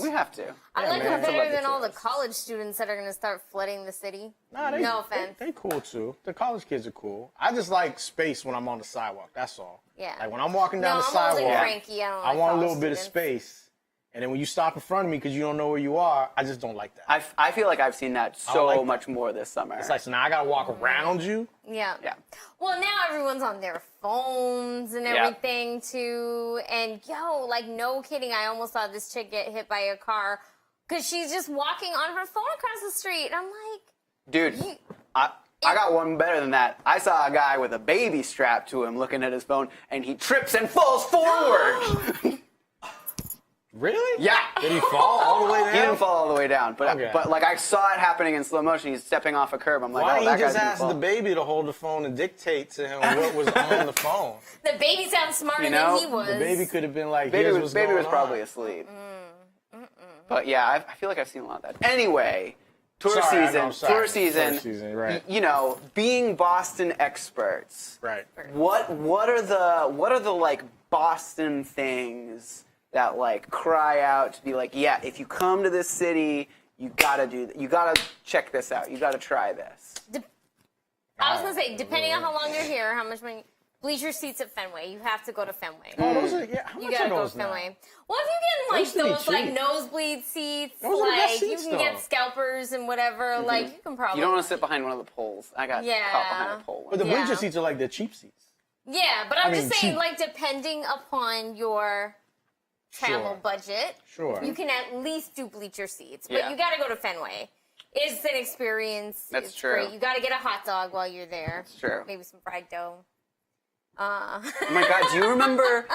We have to. I like man. it better love the than all the tourists. college students that are going to start flooding the city. nah, No offense. They cool too. The college kids are cool. I just like space when I'm on the sidewalk. That's all. Yeah. Like when I'm walking down No, the I'm older sidewalk, cranky. I don't I like want a college little bit of students. space. And then when you stop in front of me because you don't know where you are, I just don't like that. I feel like I've seen that so like that. much more this summer. It's like, so now I gotta walk around you. Yeah. Yeah. Well, now everyone's on their phones and Yeah. everything too. And like no kidding, I almost saw this chick get hit by a car because she's just walking on her phone across the street. And I'm like, Dude, I got one better than that. I saw a guy with a baby strapped to him looking at his phone, and he trips and falls forward. Really? Yeah. Did he fall all the way down? He didn't fall all the way down, but Okay. like I saw it happening in slow motion. He's stepping off a curb. I'm like, Why oh, didn't that you just guy's gonna ask fall. the baby to hold the phone and dictate to him what was on the phone? the baby sounds smarter You know, than he was. The baby could have been like, Baby here's was what's baby going was on. probably asleep. But yeah, I feel like I've seen a lot of that. Anyway, tour Sorry, I know, season. I'm sorry. Tour season. Tour season, right. Being Boston experts. Right. What are the like Boston things that like cry out to be like, yeah, if you come to this city, you gotta you gotta check this out. You gotta try this. I was gonna say, depending on how long you're here, how much money. Bleacher seats at Fenway. You have to go to Fenway. Oh, those are, yeah, how You much gotta are go to those now? Fenway. Well, if you Those get like should be those like cheap. nosebleed seats, Those are the best like you seats, can get though. scalpers and whatever, like you can probably. You don't want to sit behind one of the poles. I got caught behind a pole. But the Yeah. bleacher seats are like the cheap seats. Yeah, but I'm I just mean, saying, cheap. like depending upon your travel Sure. budget, Sure. you can at least do bleacher seats. But Yeah. you gotta go to Fenway. It's an experience. That's it's true. Great. You gotta get a hot dog while you're there. That's true. Maybe some fried dough. Oh my God, do you remember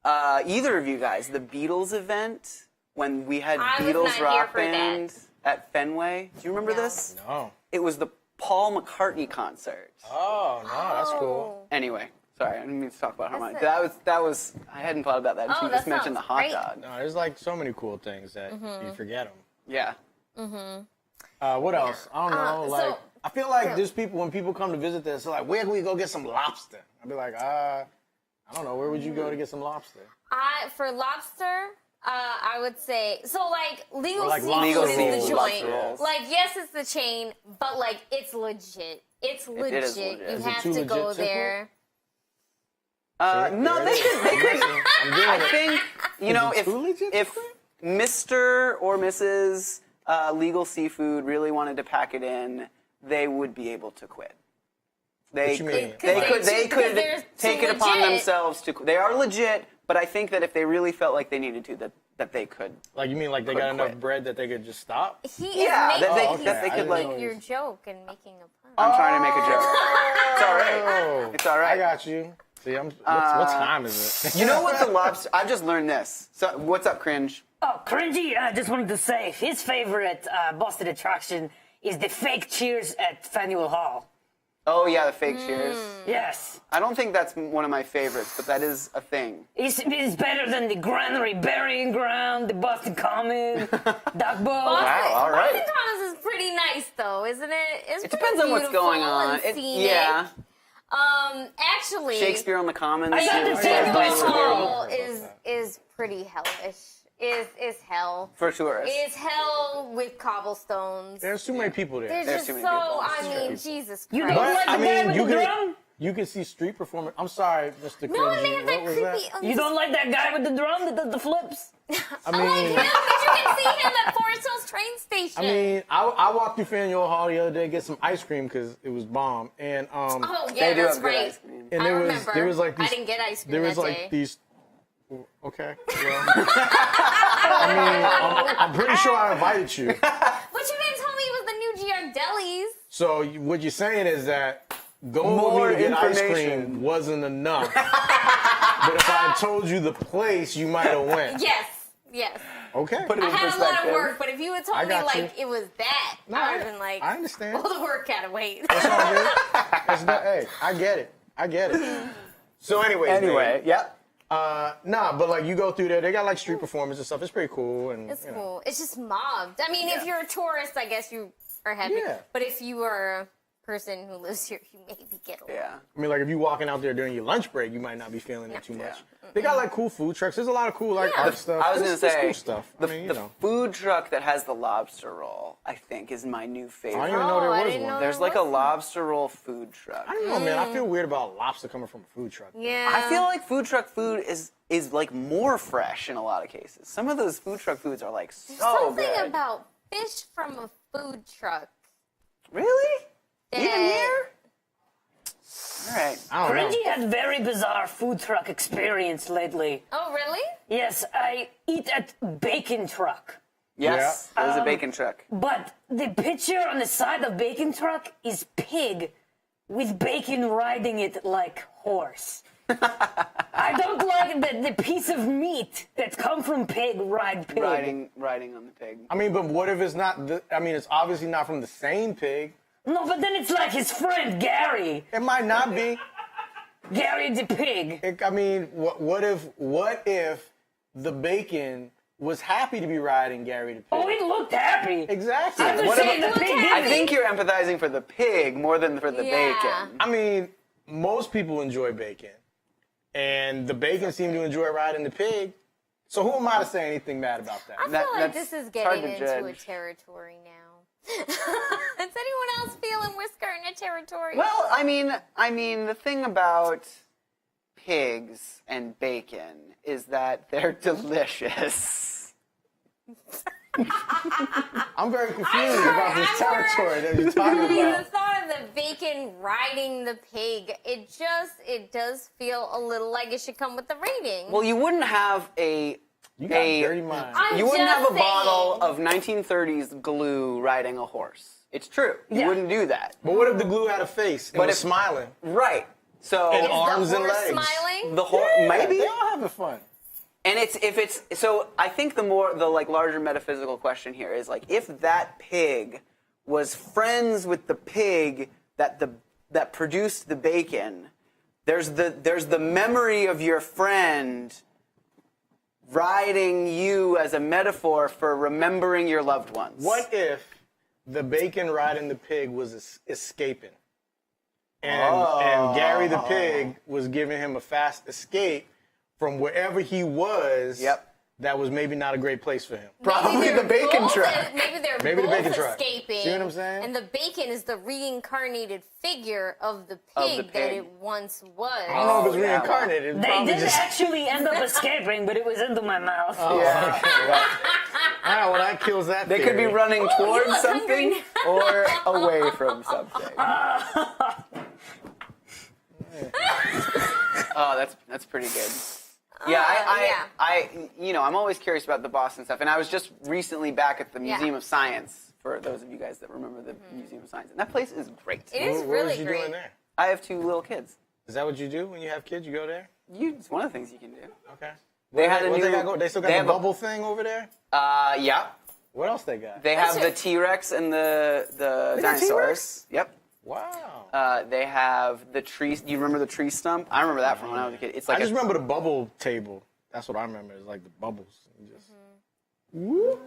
either of you guys the Beatles event when we had I was Beatles not here rock for that. band at Fenway? Do you remember No. this? No. It was the Paul McCartney concert. Oh, no, that's cool. Anyway, sorry, I didn't mean to talk about That's Harmonix. it. That was I hadn't thought about that until you that just mentioned the sounds hot great. dog. No, there's like so many cool things that you forget them. Yeah. What else? I don't know. Like, so- I feel like there's people, when people come to visit this, they're like, where can we go get some lobster? I'd be like, I don't know. Where would you go to get some lobster? For lobster, I would say so. Like legal Or like seafood Legal is seafood, the lobster joint. rolls. Like yes, it's the chain, but like it's legit. It's legit. is legit. You Is it have too to legit, go Tickle? there. No, they could. I'm doing I it. think it too legit if Mr. or Mrs. Legal Seafood really wanted to pack it in, they would be able to quit. They What you mean? they Because could they're take too it upon legit. themselves to. They are legit, but I think that if they really felt like they needed to, that they could. Like, you mean like they Could got enough quit. bread that they could just stop? He Yeah, is that making, they- he's that they could, making like- your joke and making a pun. I'm trying to make a joke. It's all right. Oh, It's all right. I got you. See, what time is it? You know what the lobster? I've just learned this. So, what's up, cringe? Oh, Cringy, I just wanted to say his favorite Boston attraction is the fake cheers at Faneuil Hall. Oh yeah, the fake cheers. Yes. I don't think that's one of my favorites, but that is a thing. It's better than the Granary Burying Ground, the Boston Common, Duck Bowl. Wow, all right. Boston Commons is pretty nice, though, isn't it? It's It depends on what's going on. Yeah, Actually, Shakespeare on the Commons. I got the is- same Faneuil Hall question. is pretty hellish. Is hell. for tourists. Is hell with cobblestones. There's too many people there. There's There's just too so. many people. I mean, Jesus Christ. You don't But, like the I guy mean, with you the can, drum? you can see street performance. I'm sorry, Mr. No, Cringy. and they have that What was creepy. You don't like that guy with the drum that does the flips? I I like mean, him because you can see him at Forest Hills train station. I mean, I walked through Faneuil Hall the other day to get some ice cream because it was bomb. And oh yeah, They do that's have good right. ice cream. and I remember. there was like these, I didn't get ice cream there was that like day. these. Okay, well, I mean, I'm pretty sure I invited you. But you didn't tell me it was the new Giardelli's. So what you're saying is that going More with me to get ice information. cream wasn't enough. But if I had told you the place, you might have went. Yes. Okay. Put it I in had a lot of perspective. work, but if you had I told me got like you. it was that, No, I would have been like, I understand. all the work gotta wait. It's all good. Hey, I get it. So Anyway, yeah. nah, but like you go through there, they got like street performance and stuff. It's pretty cool. And It's you know. cool. It's just mobbed. I mean, if you're a tourist, I guess you are happy. Yeah. But if you are a person who lives here, you maybe get a little. Yeah. I mean, like if you walking out there during your lunch break, you might not be feeling it too much. Yeah. They got like cool food trucks. There's a lot of cool like Yeah. art stuff. I was gonna There's say cool stuff. the, I mean, you the know. food truck that has the lobster roll, I think, is my new favorite. I didn't even know there I was didn't one. know There's like a lobster roll food truck. I don't know, man. I feel weird about lobster coming from a food truck. Yeah. I feel like food truck food is like more fresh in a lot of cases. Some of those food truck foods are like so something good. about fish from a food truck. Really? that- Even here? All right. I don't know. Reggie had very bizarre food truck experience lately. Oh, really? Yes, I eat at Bacon Truck. Yes, it was a bacon truck. But the picture on the side of Bacon Truck is pig with bacon riding it like horse. I don't like the piece of meat that come from pig ride pig. Riding on the pig. I mean, but what if it's not? It's obviously not from the same pig. No, but then it's like his friend Gary. It might not be. Gary the pig. I mean, what if the bacon was happy to be riding Gary the pig? Oh, he looked happy. Exactly. I'm just What saying about- the pig I didn't. think you're empathizing for the pig more than for the Yeah. bacon. I mean, most people enjoy bacon, and the bacon seem to enjoy riding the pig. So who am I to say anything bad about that? I feel That- like that's this is hard getting to into a judge. territory now. Does anyone else feeling we're skirting a territory? Well, I mean, the thing about pigs and bacon is that they're delicious. I'm very confused about this I'm territory that you're talking the about. thought of the bacon riding the pig, it does feel a little like it should come with the rating. Well, you wouldn't have You got a dirty mind. I'm you wouldn't just have a bottle saying. of 1930s glue riding a horse. It's true. You Yeah. wouldn't do that. But what if the glue had a face and But was if- smiling? Right. So And Is the arms and horse legs. smiling? the horse maybe. They all having fun. And so I think the larger metaphysical question here is like if that pig was friends with the pig that produced the bacon, there's the memory of your friend riding you as a metaphor for remembering your loved ones. What if the bacon riding the pig was escaping? And Gary the pig was giving him a fast escape from wherever he was. Yep. That was maybe not a great place for him. Probably Maybe the they're bacon both- truck. Maybe the both bacon truck. escaping. See what I'm saying? And the bacon is the reincarnated figure of the Of pig, the that pig. it once was. I don't know if it's yeah. reincarnated. It's They probably did just, actually end up escaping, but it was into my mouth. Yeah. all right, well, that kills that They could be theory. running you towards look something hungry or away from something. Oh, that's pretty good. Yeah, I'm always curious about the Boston stuff, and I was just recently back at the Museum of Science. For those of you guys that remember the Museum of Science, and that place is great. It is What really was you great. doing there? I have 2 little kids. Is that what you do when you have kids? You go there? It's one of the things you can do. Okay. They had a What new. they got going? They still got they the have a- bubble thing over there? Yeah. What else they got? They have That's the it. T-Rex and the got dinosaurs. Yep. Wow. They have the tree. Do you remember the tree stump? I remember that from when I was a kid. It's like I just remember the bubble table. That's what I remember. It's like the bubbles. You just, Whoop.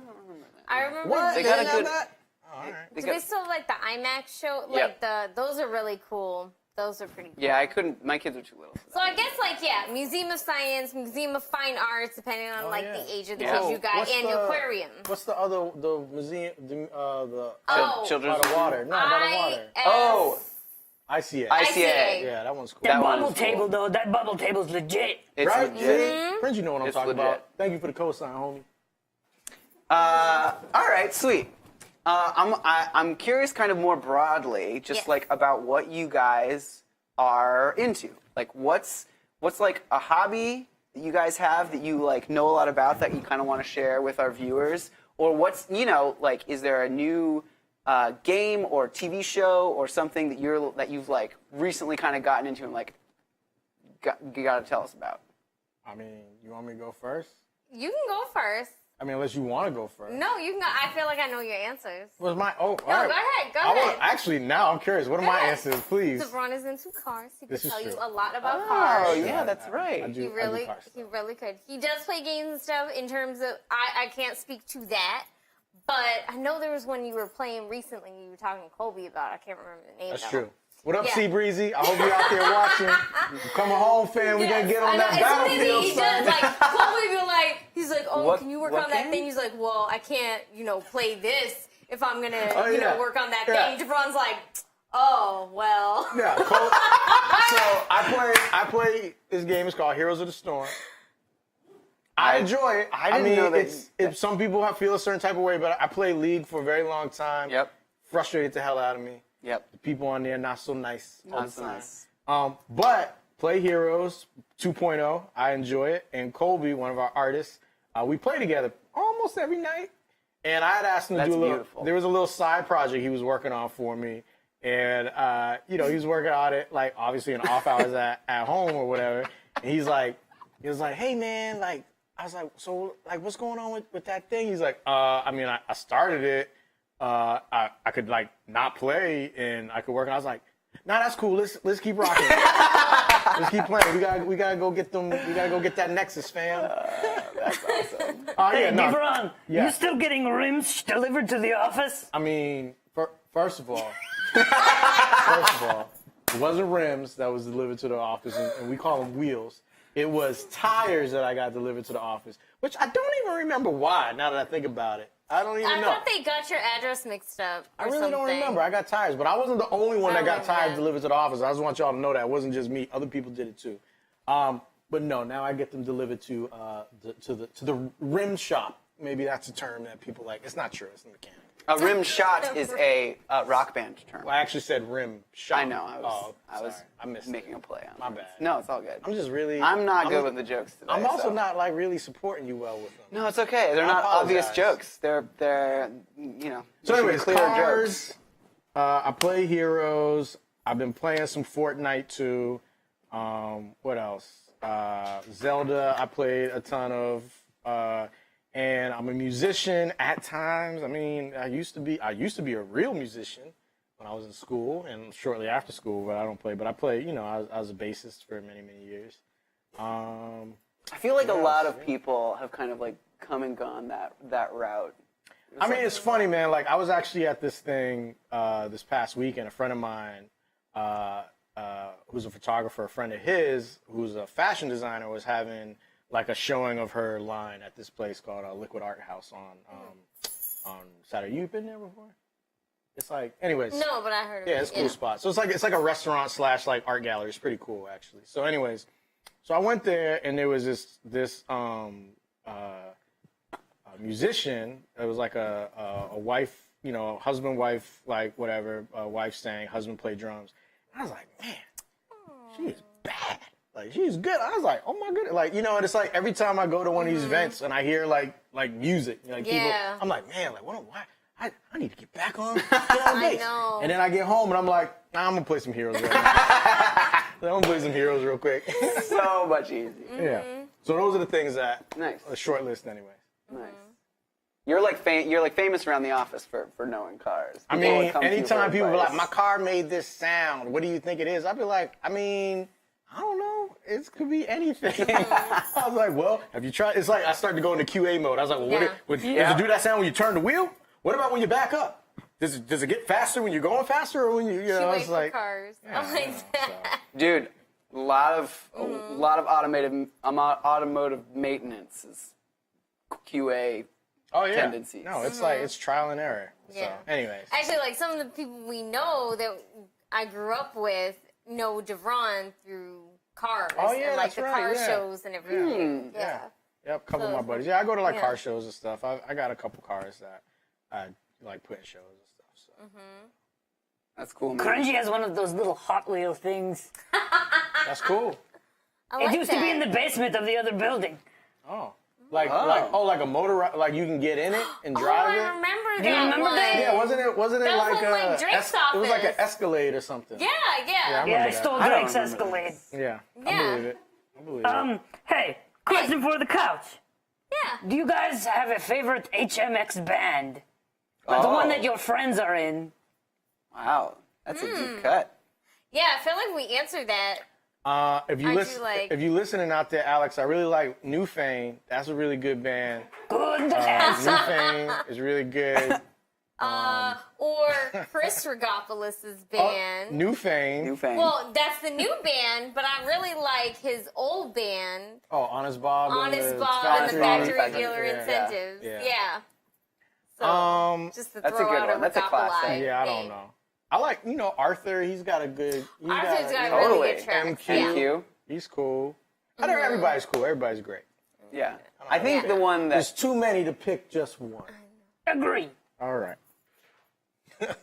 I remember. What? They got a have good- that? Oh, all right. They Do got- they still have, like the IMAX show? Yep. Like those are really cool. Those are pretty cool. Yeah, I couldn't. My kids are too little for So that. I guess Museum of Science, Museum of Fine Arts, depending on yeah. the age of the Yeah. kids you got, What's and the- aquarium. What's the other, the museum, the Oh, Children's. by the water? No, by the water. Oh, ICA. ICA. Yeah, that one's cool. That That bubble one's cool. table, though, that bubble table's legit. It's Right? legit. Prince, you know what I'm It's talking legit. about. Thank you for the cosign, homie. All right, sweet. I'm curious, kind of more broadly, just Yes. like about what you guys are into. Like, what's like a hobby that you guys have that you like know a lot about that you kind of want to share with our viewers, or what's like, is there a new game or TV show or something that you've like recently kind of gotten into and like you got to tell us about? I mean, you want me to go first? You can go first. I mean, unless you want to go first. No, you can go. I feel like I know your answers. What's my? Oh, all No, right. go ahead. Actually, now I'm curious. What are my ahead. answers, please? DeVron is into cars. He This could is tell you true. a lot about Oh, cars. yeah, that's right. I do He really, car he stuff. really could. He does play games and stuff. In terms of, I can't speak to that, but I know there was one you were playing recently. You were talking to Colby about. I can't remember the name. That's though. true. What up, Yeah. Sea Breezy? I hope you're out there watching. You coming home, fam. We gonna get on that battlefield, He son. does, like, Colby be like, he's like, oh, What- can you work what on that game? thing? He's like, well, I can't, play this if I'm gonna, yeah. work on that Yeah. thing. DeVron's like, oh, well. Yeah. So I play. This game is called Heroes of the Storm. I enjoy it. I didn't mean, know that- it's some people feel a certain type of way, but I played League for a very long time. Yep. Frustrated the hell out of me. Yep. The people on there not so nice all Not the so time. nice. But play Heroes 2.0. I enjoy it. And Colby, one of our artists, we play together almost every night. And I had asked him to That's do a little. beautiful. There was a little side project he was working on for me, and he was working on it like obviously in off hours at home or whatever. And he was like, hey man, like I was like, so like what's going on with that thing? He's like, I mean I started it. I could like not play and I could work. And I was like, nah, that's cool. Let's keep rocking. Let's keep playing. We gotta go get them. We gotta go get that Nexus, fam. That's awesome. Hey, no. DeVron, Yeah. you still getting rims delivered to the office? I mean, first of all, it wasn't rims that was delivered to the office, and we call them wheels. It was tires that I got delivered to the office, which I don't even remember why. Now that I think about it, I don't even I know. thought they got your address mixed up. I really don't remember. I got tires, but I wasn't the only one that got tires delivered to the office. I just want y'all to know that it wasn't just me. Other people did it too. But no, now I get them delivered to the rim shop. Maybe that's a term that people like. It's not true. It's a mechanic. A rim shot is a rock band term. Well, I actually said rim shop. I know. I was I missed making it. a play on My it. bad. No, it's all good. I'm just really. I'm not good with the jokes today. I'm also so. not like really supporting you well with them. No, it's okay. They're I not obvious apologize. jokes. They're So anyways, clear cars. jokes. I play Heroes. I've been playing some Fortnite too. What else? Zelda. I played a ton of. And I'm a musician at times. I mean, I used to be a real musician when I was in school and shortly after school. But I don't play. But I play. I was a bassist for many years. I feel like a lot of people have kind of like come and gone that route. I mean, it's funny, man. Like, I was actually at this thing this past weekend. A friend of mine, who's a photographer, a friend of his, who's a fashion designer, was having like a showing of her line at this place called Liquid Art House on Saturday. You been there before? It's like, anyways. No, but I heard of it. Yeah, it's a cool spot. So it's like a restaurant / like art gallery. It's pretty cool, actually. So anyways, so I went there and there was this musician. It was like a wife, husband, wife, like whatever, wife sang, husband played drums. And I was like, man, she is bad. Like, she's good. I was like, oh my goodness. Like, and it's like every time I go to one of these events and I hear like music, like people, I'm like, man, like, why? I need to get back on bass. I know. And then I get home and I'm like, nah, I'm gonna play some Heroes right now. I'm gonna play some Heroes real quick. So much easier. Yeah. So those are the things that Nice. a short list anyways. Nice. You're like famous around the office for knowing cars. I People mean, would come to you anytime for people are like, advice. my car made this sound, what do you think it is? I'd be like, I mean, I don't know. It could be anything. I was like, well, have you tried? It's like I started to go into QA mode. I was like, well, does it do that sound when you turn the wheel? What about when you back up? Does it get faster when you're going faster or when you know? Wait It's for like, cars. I like that. Dude, a lot of automotive maintenance is QA. oh yeah. tendencies. No, it's like it's trial and error. Yeah. So, anyways. Actually, like some of the people we know that I grew up with know DeVron through cars Oh, yeah, and like that's the right, car yeah. shows and everything. Yeah. Yep, a couple of my buddies. Yeah, I go to like car shows and stuff. I got a couple cars that I like put in shows and stuff. So That's cool, man. Grungy has one of those little Hot Wheel things. that's cool. I It like used that. to be in the basement of the other building. Oh. Like a motor, like you can get in it and drive I it. remember that. Do you remember one. that? Yeah, wasn't it That was like on, like, Drake's it was like an office. Escalade or something? Yeah. I Yeah, remember I that. stole I don't Drake's remember Escalade. Yeah, I Yeah. believe it. I believe it. Hey, question for the couch. Yeah. Do you guys have a favorite HMX band? Like the one that your friends are in? Wow, that's a deep cut. Yeah, I feel like we answered that. If you listening out there, Alex, I really like New Fame. That's a really good band. Good New answer. Fame is really good. Or Chris Rigopolis's band. New Fame. New Fame. Well, that's the new band, but I really like his old band, Oh, Honest Bob. Honest and Bob and the Factory Factory, Dealer yeah. Incentives. Yeah. Yeah. So, just to That's a throw good out one. a That's a classic. Rigopolis Yeah, I don't name. know. I like, Arthur. He's got a good. Arthur's got Totally. really good tracks. MQ. Yeah. MQ. He's cool. I think everybody's cool. Everybody's great. Yeah. I think Yeah. the one There's that too many to pick just one. Agree. All right.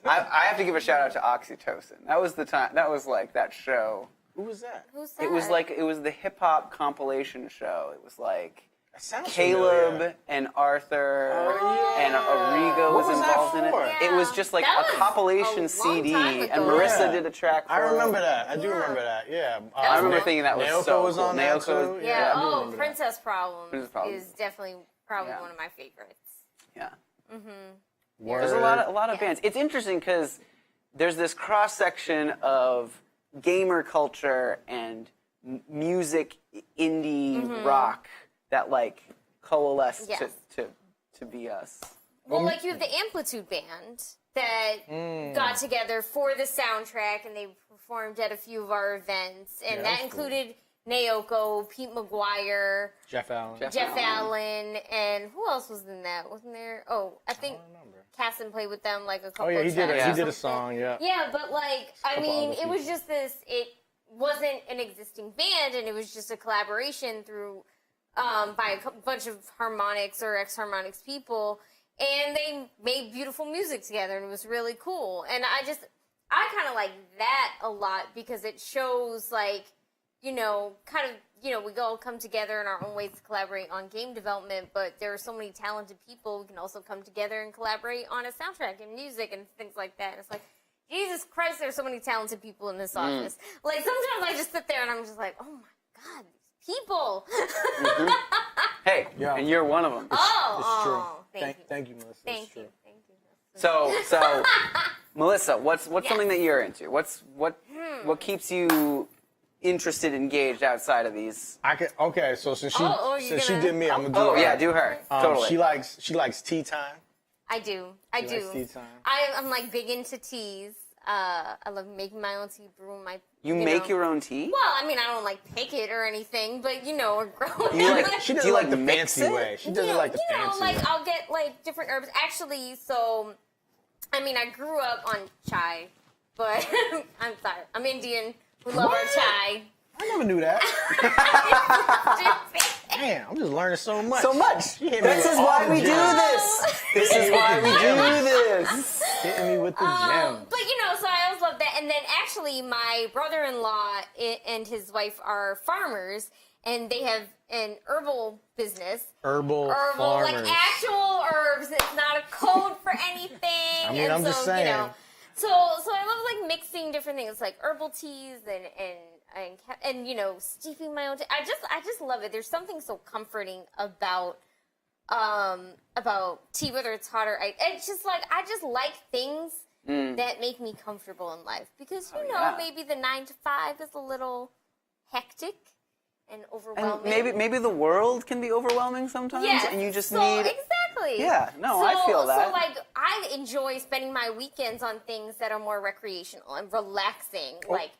I have to give a shout out to Oxytocin. That was the time. That was like that show. Who was that? Who's that? It was the hip hop compilation show. It was like That sounds Caleb familiar. and Arthur Oh, and Arrigo What was was that involved in for? it. It was just like That a was compilation a long CD, time and ago. Marissa Yeah. I did a track for I it. remember that. I do remember that. Yeah. I remember thinking that was Naoko so was cool. on that Naoko too. was- Yeah. I do Oh, remember that. Princess Problem Princess Problem. is definitely probably Yeah. one of my favorites. Yeah. Word. There's a lot of bands. It's interesting because there's this cross section of gamer culture and music, indie rock that like coalesce Yes. to be us. Well, like you have the Amplitude Band that got together for the soundtrack, and they performed at a few of our events, and Yeah, that that's cool. included Naoko, Pete McGuire, Jeff Allen. Jeff Allen, and who else was in that? Wasn't there? Oh, I think remember. Casson played with them like a couple. Oh yeah, he of did. times He or did a something. song. Yeah. Yeah, but like, I mean, other it was people. just this. It wasn't an existing band, and it was just a collaboration through by a bunch of Harmonix or ex-Harmonix people, and they made beautiful music together, and it was really cool. And I kind of like that a lot because it shows like, we all come together in our own ways to collaborate on game development, but there are so many talented people who can also come together and collaborate on a soundtrack and music and things like that. And it's like, Jesus Christ, there's so many talented people in this office. Like, sometimes I just sit there and I'm just like, oh my God, these people. Hey, Yeah. and you're one of them. It's true. Thank you. Thank you, Melissa. Thank It's true. you. Thank you. So Melissa, what's Yes. something that you're into? What keeps you interested, engaged outside of these? Okay, so since she you're she gonna- did me, I'm gonna do Oh her. yeah, do her. Totally. She likes tea time. I do. I She do. likes tea time. I'm like big into teas. I love making my own tea, brewing my. you make your own tea? Well, I mean, I don't like pick it or anything, but or grow You it. like- She Do doesn't you like like the mix fancy it? way. She doesn't like the fancy like way. I'll get like different herbs. Actually, so I mean, I grew up on chai, but I'm sorry, I'm Indian. We love our What? chai. I never knew that. Damn, I'm just learning so much. So much. She hit me This with is all why the we do gems. this. This is why we do this. Hitting me with the gems. But so I always love that. And then actually, my brother-in-law and his wife are farmers, and they have an herbal business. Herbal Like farmers. actual herbs. It's not a code for anything. I mean, and I'm so, just saying. So I love like mixing different things, like herbal teas and steeping my own tea. I just love it. There's something so comforting about tea, whether it's hot or ice. It's just like I just like things that make me comfortable in life because yeah. maybe the 9 to 5 is a little hectic and And overwhelming. maybe the world can be overwhelming sometimes, Yes, and you just so, need. exactly. Yeah, no, I feel that. So like I enjoy spending my weekends on things that are more recreational and relaxing, like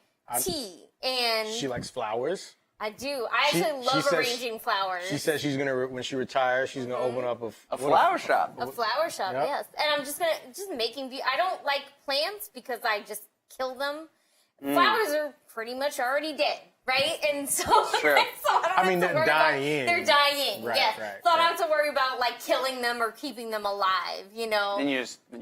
tea and She likes flowers. I do. I She- actually she love says- arranging flowers. She said she's gonna when she retires, she's gonna open up A flower shop. a flower shop, Yep. yes. And I'm just making. I don't like plants because I just kill them. Flowers are pretty much already dead, right? And so, Sure. I mean, they're dying. They're dying. Right, yes. right, So I don't right. have to worry about like killing them or keeping them alive. Then when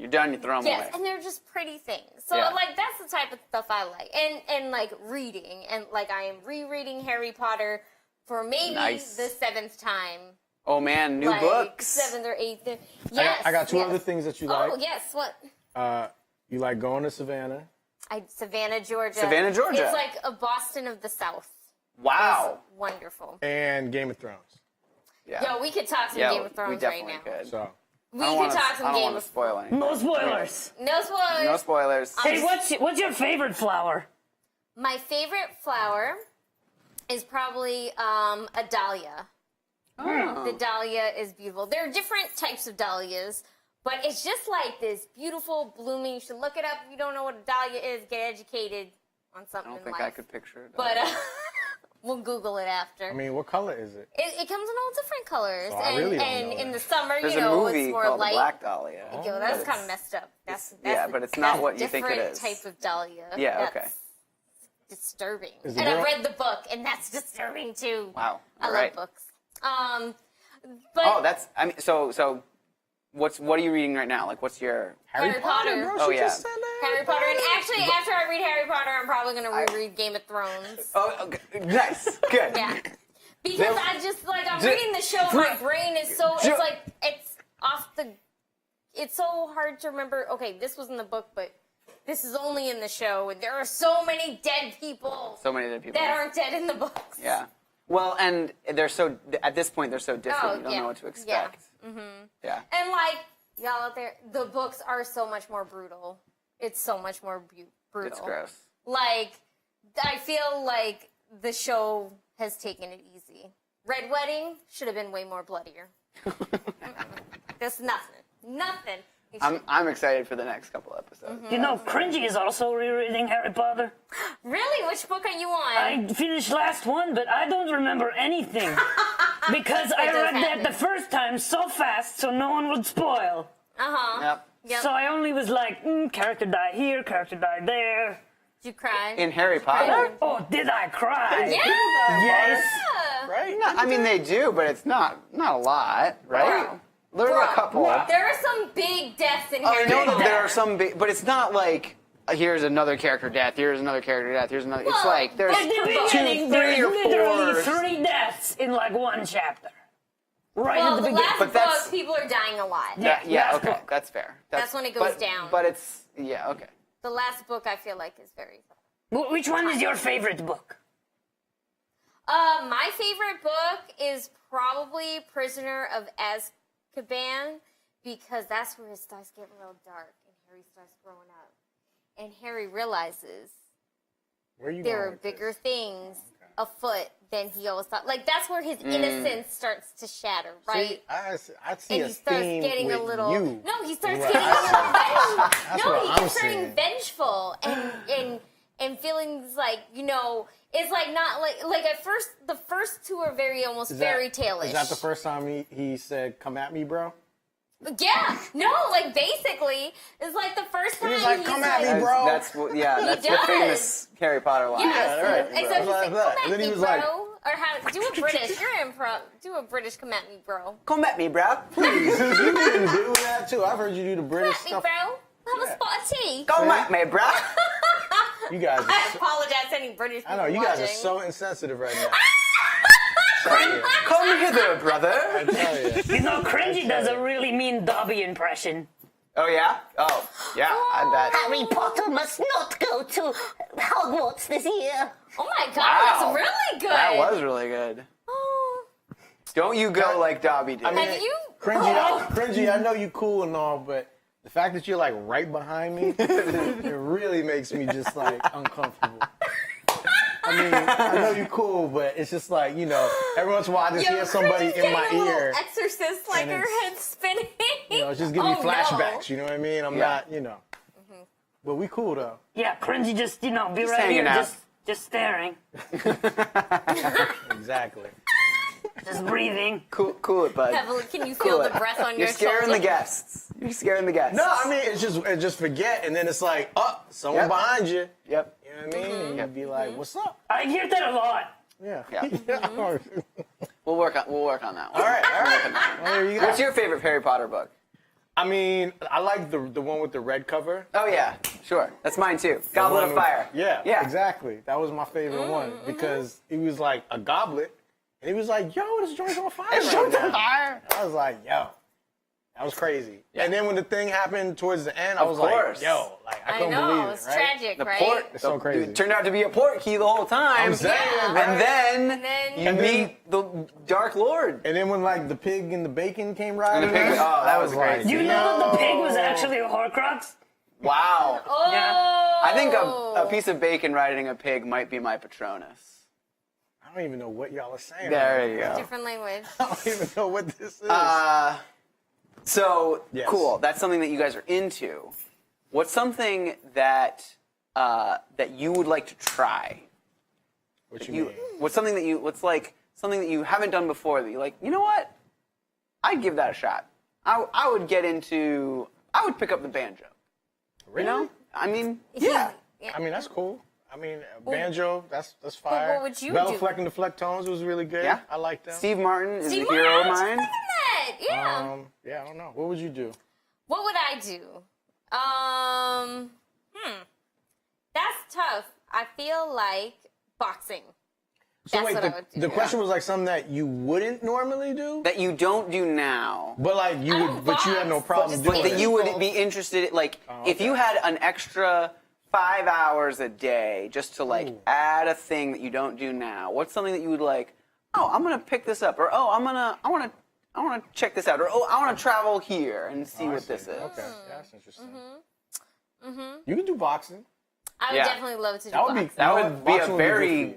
you're done, you throw them Yes, away. and they're just pretty things. So Yeah. like that's the type of stuff I like, and like reading, and like I am rereading Harry Potter for maybe Nice. the 7th time. Oh man, new like, books. 7th or 8th. Yes, I got two yes. other things that you like. Oh yes, what? You like going to Savannah. Savannah, Georgia. Savannah, Georgia. It's like a Boston of the South. Wow. Wonderful. And Game of Thrones. Yeah. Yo, we could talk some Yeah, Game of Thrones we definitely right now. could. So, We could talk some I don't Game want of to spoil anything. No spoilers. No spoilers. No spoilers. Hey, what's your favorite flower? My favorite flower is probably a dahlia. The dahlia is beautiful. There are different types of dahlias, but it's just like this beautiful blooming. You should look it up if you don't know what a dahlia is. Get educated on something I don't in think life. I could picture it. But we'll Google it after. I mean, what color is it? It comes in all different colors, So I really don't and know in that. the summer, There's you know, a movie it's more called light. Black Dahlia. Yo, that's kind of messed up. That's yeah, but it's not that's what you think it different is. Type of dahlia. Yeah, That's okay. disturbing. Is the And I girl- read the book, and that's disturbing too. Wow. I All love right. books. But Oh, that's. I mean, so, what are you reading right now? Like, what's your? Harry Potter. bro. Oh, She yeah. just said that. Harry Potter, and actually, after I read Harry Potter, I'm probably gonna reread Game of Thrones. Oh, okay. Nice. Good. Yeah, because Then- I just like I'm reading the show. My brain is so it's like it's off the. It's so hard to remember. Okay, this was in the book, but this is only in the show, and there are so many dead people So many other people. that aren't dead in the books. Yeah. Well, and they're so at this point they're so different. Oh, you don't yeah. know what to expect. Yeah. And like y'all out there, the books are so much more brutal. It's so much more brutal. It's gross. Like I feel like the show has taken it easy. Red Wedding should have been way more bloodier. There's nothing. Nothing. It should- I'm excited for the next couple episodes. You know, Cringy is also rereading Harry Potter. Really? Which book are you on? I finished last one, but I don't remember anything. Because I does read that happen. the first time so fast so no one would spoil. Yep. Yep. So I only was like, character die here, character die there. Did you cry? In Harry Potter? Oh, did I cry? yeah. Yes. Right? No, I mean they do, but it's not a lot, right? Bro. There are a couple. There are some big deaths in Oh, I Harry know that Potter. there are some big, but it's not like here's another character death, here's another character death, here's another. It's Well, like there's At the 2, beginning, 3, there's or literally 4. 3 deaths in like one chapter. Right Well, at the the beginning. last But that's- book, people are dying a lot. Yeah. Yeah, last okay, book. that's fair. That's when it goes down. But it's okay. The last book, I feel like, is very. Which one is your favorite book? My favorite book is probably Prisoner of Azkaban because that's where it starts getting real dark and Harry starts growing up. And Harry realizes Where you there going are with bigger this? things afoot than he always thought. Like, that's where his innocence starts to shatter, right? See, I see And a he starts theme getting with a little. you. No, he starts What getting I a little vengeful. That's No, what he I'm gets starting saying. vengeful and feelings like, you know, it's like not like at first the first 2 are very almost Is that- fairy tale-ish. Is that the first time he said, "Come at me, bro"? Yeah, no, like basically, it's like the first time was like, he's "Come at me, like, bro." That's the does. famous Harry Potter line. Yes, right. except he's like, Blah, blah. come at And then he me, was bro. like- Or how, do a British, you're improv, do a British come at me, bro. Come at me, bro. Please, you need to do that too. I've heard you do the Come British at me, stuff. bro. Have Yeah. a spot of tea. Come at me, bro. You guys, I are so, apologize to any British people I know you guys are watching. so insensitive right now. Come hither, brother. I tell you. You know, Cringy does a really mean Dobby impression. Oh yeah. Oh yeah. I bet. Harry Potter must not go to Hogwarts this year. Oh my god, Wow. that's really good. That was really good. Oh, Don't you go like Dobby did. I mean, have you? Cringy, I know you cool and all, but the fact that you're like right behind me, it really makes me just like uncomfortable. I mean, I know you cool, but it's just like, you know, every once in a while I just hear somebody Cringy's in my getting a little ear. Exorcist, like and her it's- head spinning. You know, it's just giving me Oh, flashbacks, you know what I mean? I'm Yeah. not, you know. But we cool though. Yeah, Cringy just, be right hanging here, out. just staring, Exactly. just breathing. Cool it, bud. Heavily, can you Cool feel it. the breath on You're your scaring shoulder? the guests. You're scaring the guests. No, I mean, it's just forget, and then it's like, oh, someone Yep. behind you. Yep. You know what I mean? And you'd be like, what's up? I hear that a lot. Yeah. Yeah. All We'll work on that one. right, all right. Well, there you go. What's your favorite Harry Potter book? I mean, I like the one with the red cover. Oh yeah, sure. That's mine too. Goblet of The one Fire. with- Yeah, Yeah. exactly. That was my favorite one because it was like a goblet, and he was like, "Yo, this joint's on fire!" It's right on now." fire. I was like, "Yo," That was crazy. And then when the thing happened towards the end, I was course. like, yo, like I I couldn't know, believe it, it's right? tragic, The right? port, It's so crazy. It turned out to be a port key the whole time. I'm saying, Yeah. right? And then, then- you And meet the Dark Lord. And then when like the pig and the bacon came riding, And the pig- in, oh, that I was like, crazy. You know that the pig was actually a Horcrux? Wow. Oh. Yeah. I think a piece of bacon riding a pig might be my Patronus. I don't even know what y'all are saying. There you go. Different language. I don't even know what this is. So, Yes. cool. That's something that you guys are into. What's something that that you would like to try? what you mean? What's something that you? What's like something that you haven't done before that you're like, you know what? I'd give that a shot. I would get into. I would pick up the banjo. Really? You know? I mean, yeah. I mean, that's cool. I mean, banjo, that's fire. what would you Bell do? Fleck and the Flecktones was really good. Yeah. I like them. Steve Martin is Steve a hero of Martin, mine. look at that. Yeah. Yeah, I don't know. What would you do? What would I do? That's tough. I feel like boxing. So That's wait, what I would do. the question was like something that you wouldn't normally do, That you don't do now. but like you I would, don't but you had no box, problem just doing But that it. you would be interested in, like, if you had an extra 5 hours a day just to, like, add a thing that you don't do now, what's something that you would like, oh, I'm going to pick this up, or, oh, I want to check this out, or, oh, I want to travel here and see Oh, I what see. this is. Okay, yeah, that's interesting. You can do boxing. I would Yeah. definitely love to do That would be boxing. That you know would what? be a Boxing would very good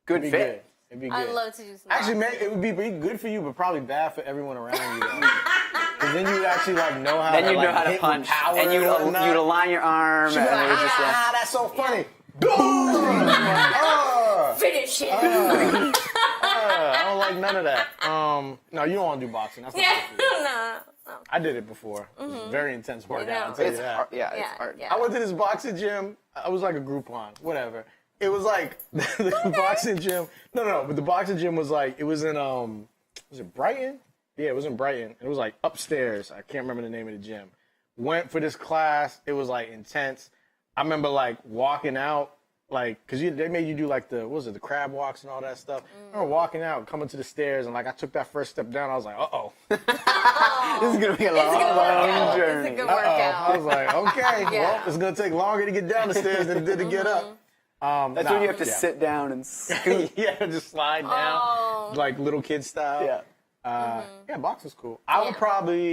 good for you. fit. It'd be good. I'd love to do some Actually, boxing. man, it would be pretty good for you, but probably bad for everyone around you. Because then you would actually like know how. Then to, you'd know like, how to hit with punch, power and you'd whatnot. align your arm, She'd and be like, it was just ah, that's so funny. Boom! Finish it. I don't like none of that. No, you don't want to do boxing. That's not Yeah. good for you. No. I did it before. It was a very intense workout. I'll tell you it's that. hard. Yeah, Yeah, it's hard. yeah. I went to this boxing gym. I was like a Groupon, whatever. It was like the boxing gym. No, but the boxing gym was like, it was in was it Brighton? Yeah, it was in Brighton. It was like upstairs. I can't remember the name of the gym. Went for this class. It was like intense. I remember like walking out, like, cause they made you do like the, what was it, the crab walks and all that stuff. I remember walking out, coming to the stairs, and like I took that first step down. I was like, uh-oh. This is gonna be a long, It's a good workout. journey. It's a good I workout. was like, okay, Yeah. well, it's gonna take longer to get down the stairs than it did to get up. That's when you have to sit down and scoot. Yeah, just slide down, Oh. like little kid style. Yeah. Yeah, boxing's cool. I would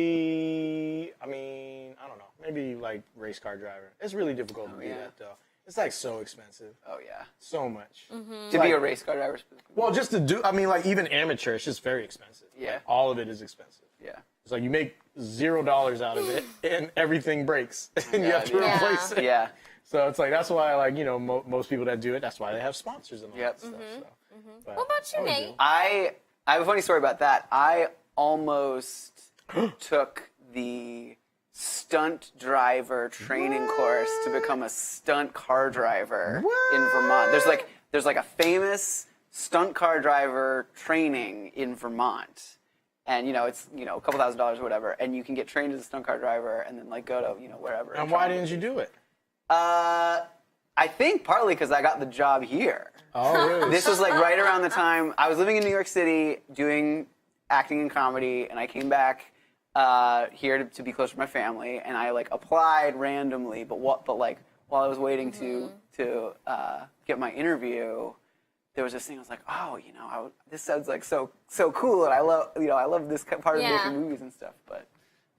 probably, I mean, I don't know, maybe like race car driver. It's really difficult to be yeah. that though. It's like so expensive, Oh yeah. so much. To be a race car driver. specifically. Well, just to do, I mean, like even amateur, it's just very expensive. Yeah. Like, all of it is expensive. Yeah. It's like you make $0 out of it, and everything breaks, and you have to Yeah. replace it. Yeah. So it's like that's why, like, you know, most people that do it, that's why they have sponsors and all Yep. that stuff. So. But What about you, I would Nate? do. I have a funny story about that. I almost took the stunt driver training course to become a stunt car driver in Vermont. There's like a famous stunt car driver training in Vermont. And it's a couple $1,000s or whatever, and you can get trained as a stunt car driver and then like go to wherever. And why didn't you do it? I think partly because I got the job here. Oh, really? This was like right around the time I was living in New York City doing acting and comedy, and I came back here to be close to my family, and I like applied randomly. But like while I was waiting to get my interview, there was this thing. I was like, oh, this sounds like so cool, and I love this part of Yeah. making movies and stuff. But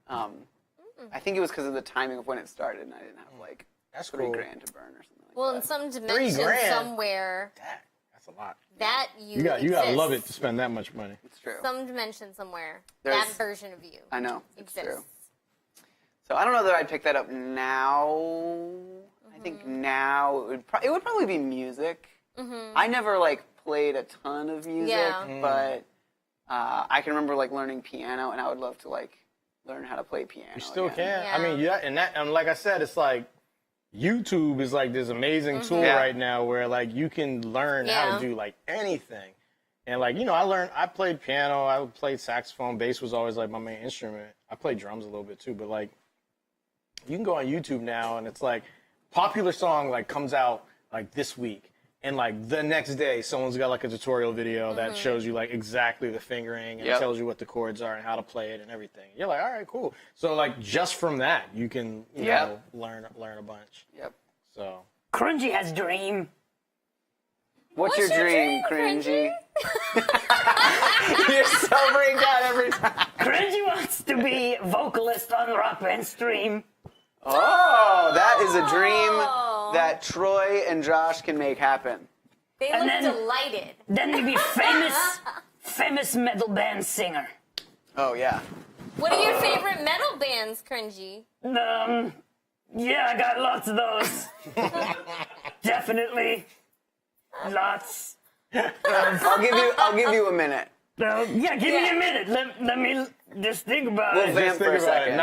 I think it was because of the timing of when it started, and I didn't have like That's $3,000 cool. to burn or something. Well, in some dimension, $3,000? somewhere, That's a lot. that You gotta exist. love it to spend that much money. It's true. Some dimension somewhere, There's- that version of you I know. It's exists. true. So I don't know that I'd pick that up now. I think now it would probably be music. I never like played a ton of music, Yeah. but I can remember like learning piano, and I would love to like learn how to play piano. You still again. can. Yeah. I mean, and like I said, it's like YouTube is like this amazing tool Yeah. right now where like you can learn how Yeah. to do like anything. And like, I played piano, I played saxophone, bass was always like my main instrument. I played drums a little bit too, but like you can go on YouTube now and it's like popular song like comes out like this week. and like the next day someone's got like a tutorial video that shows you like exactly the fingering and Yep. tells you what the chords are and how to play it and everything. You're like, all right, cool. So like just from that you can you know, learn a bunch. Yep. So Cringy has dream. What's your dream, Cringy? You're so break down every time. Cringy wants to be vocalist on Rock Band Stream. Oh, that is a dream that Troy and Josh can make happen. They And look then- delighted. Then to be famous metal band singer. Oh yeah. What are your favorite metal bands, Cringy? Yeah, I got lots of those. Definitely. Lots. I'll give you a minute. Yeah, give me a minute. Let me just think about We'll it. vamp just for think a about it. second.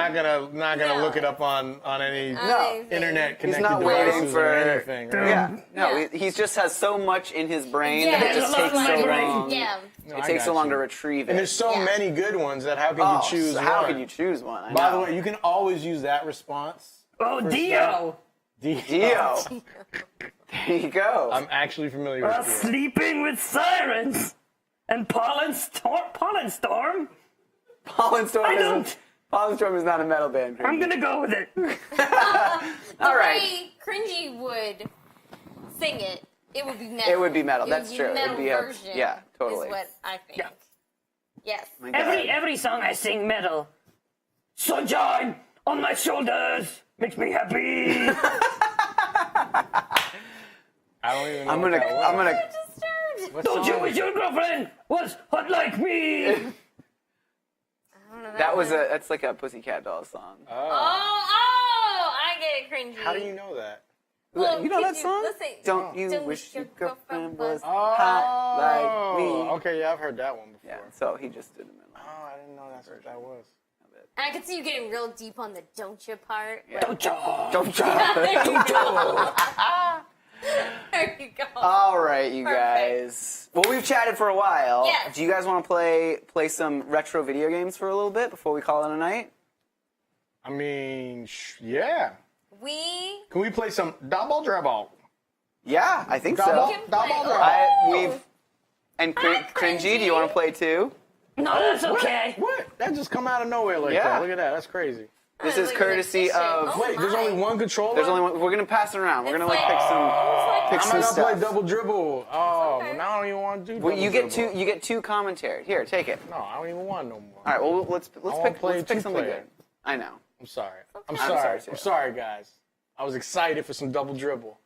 Not gonna No. look it up on any Amazing. internet connected not waiting devices for- or anything. Right? Yeah. No, Yeah. he just has so much in his brain Yeah, that it there's just a lot takes in my so brain. long. Yeah. No, It I takes so got long you. to retrieve And it. there's so Yeah. many good ones that how can Oh, you choose so how one? can you choose one? I By know. the way, you can always use that response. Oh, Dio. Dio. There you go. I'm actually familiar with Dio. Sleeping with sirens. And Pollen Storm. Pollen Storm I don't- Pollen Storm is not a metal band. I'm gonna go with it. All right. way Cringy would sing it, it would be metal. It would be metal. It That's would true. Be metal It'd be a- version. yeah, totally. Is what I think. Yeah. Yes. My God. Every song I sing metal. Sunshine on my shoulders makes me happy. I don't even know. I'm what gonna. that was. I'm gonna. Registered. What Don't you song wish is your girlfriend was hot like me? I don't know That was one. that's like a Pussycat Dolls song. Oh, I get it, Cringy. How do you know that? Well, You know could that song? let's say- Don't you Don't wish your your girlfriend was hot. hot like me? Okay, yeah, I've heard that one before. Yeah. So he just did the middle. Oh, I didn't know that's what that was. And I could see you getting real deep on the don't you part. Don't you? Don't try. There you go. There you go. All right, you Perfect. guys. Well, we've chatted for a while. Yes. Do you guys want to play some retro video games for a little bit before we call it a night? I mean, yeah. We Can we play some double dribble? Yeah, I think Double, so. can double play. dribble. We've and Cringy. Do you want to play too? No, that's okay. What? That just come out of nowhere like Yeah. that. Look at that. That's crazy. This Oh, is look at the courtesy fishing. of. Oh Wait, there's my. only one controller? There's only one. We're gonna pass it around. We're gonna like pick some. Pick I'm some not gonna play stuff. double dribble. Oh, okay. well, now I don't even want to do double Well, you get dribble. two. You get two commentary. Here, take it. No, I don't even want no more. All right. Well, let's wanna pick. play Let's pick something two-player. good. I know. I'm sorry. I'm I'm sorry. sorry, too. I'm sorry, guys. I was excited for some double dribble.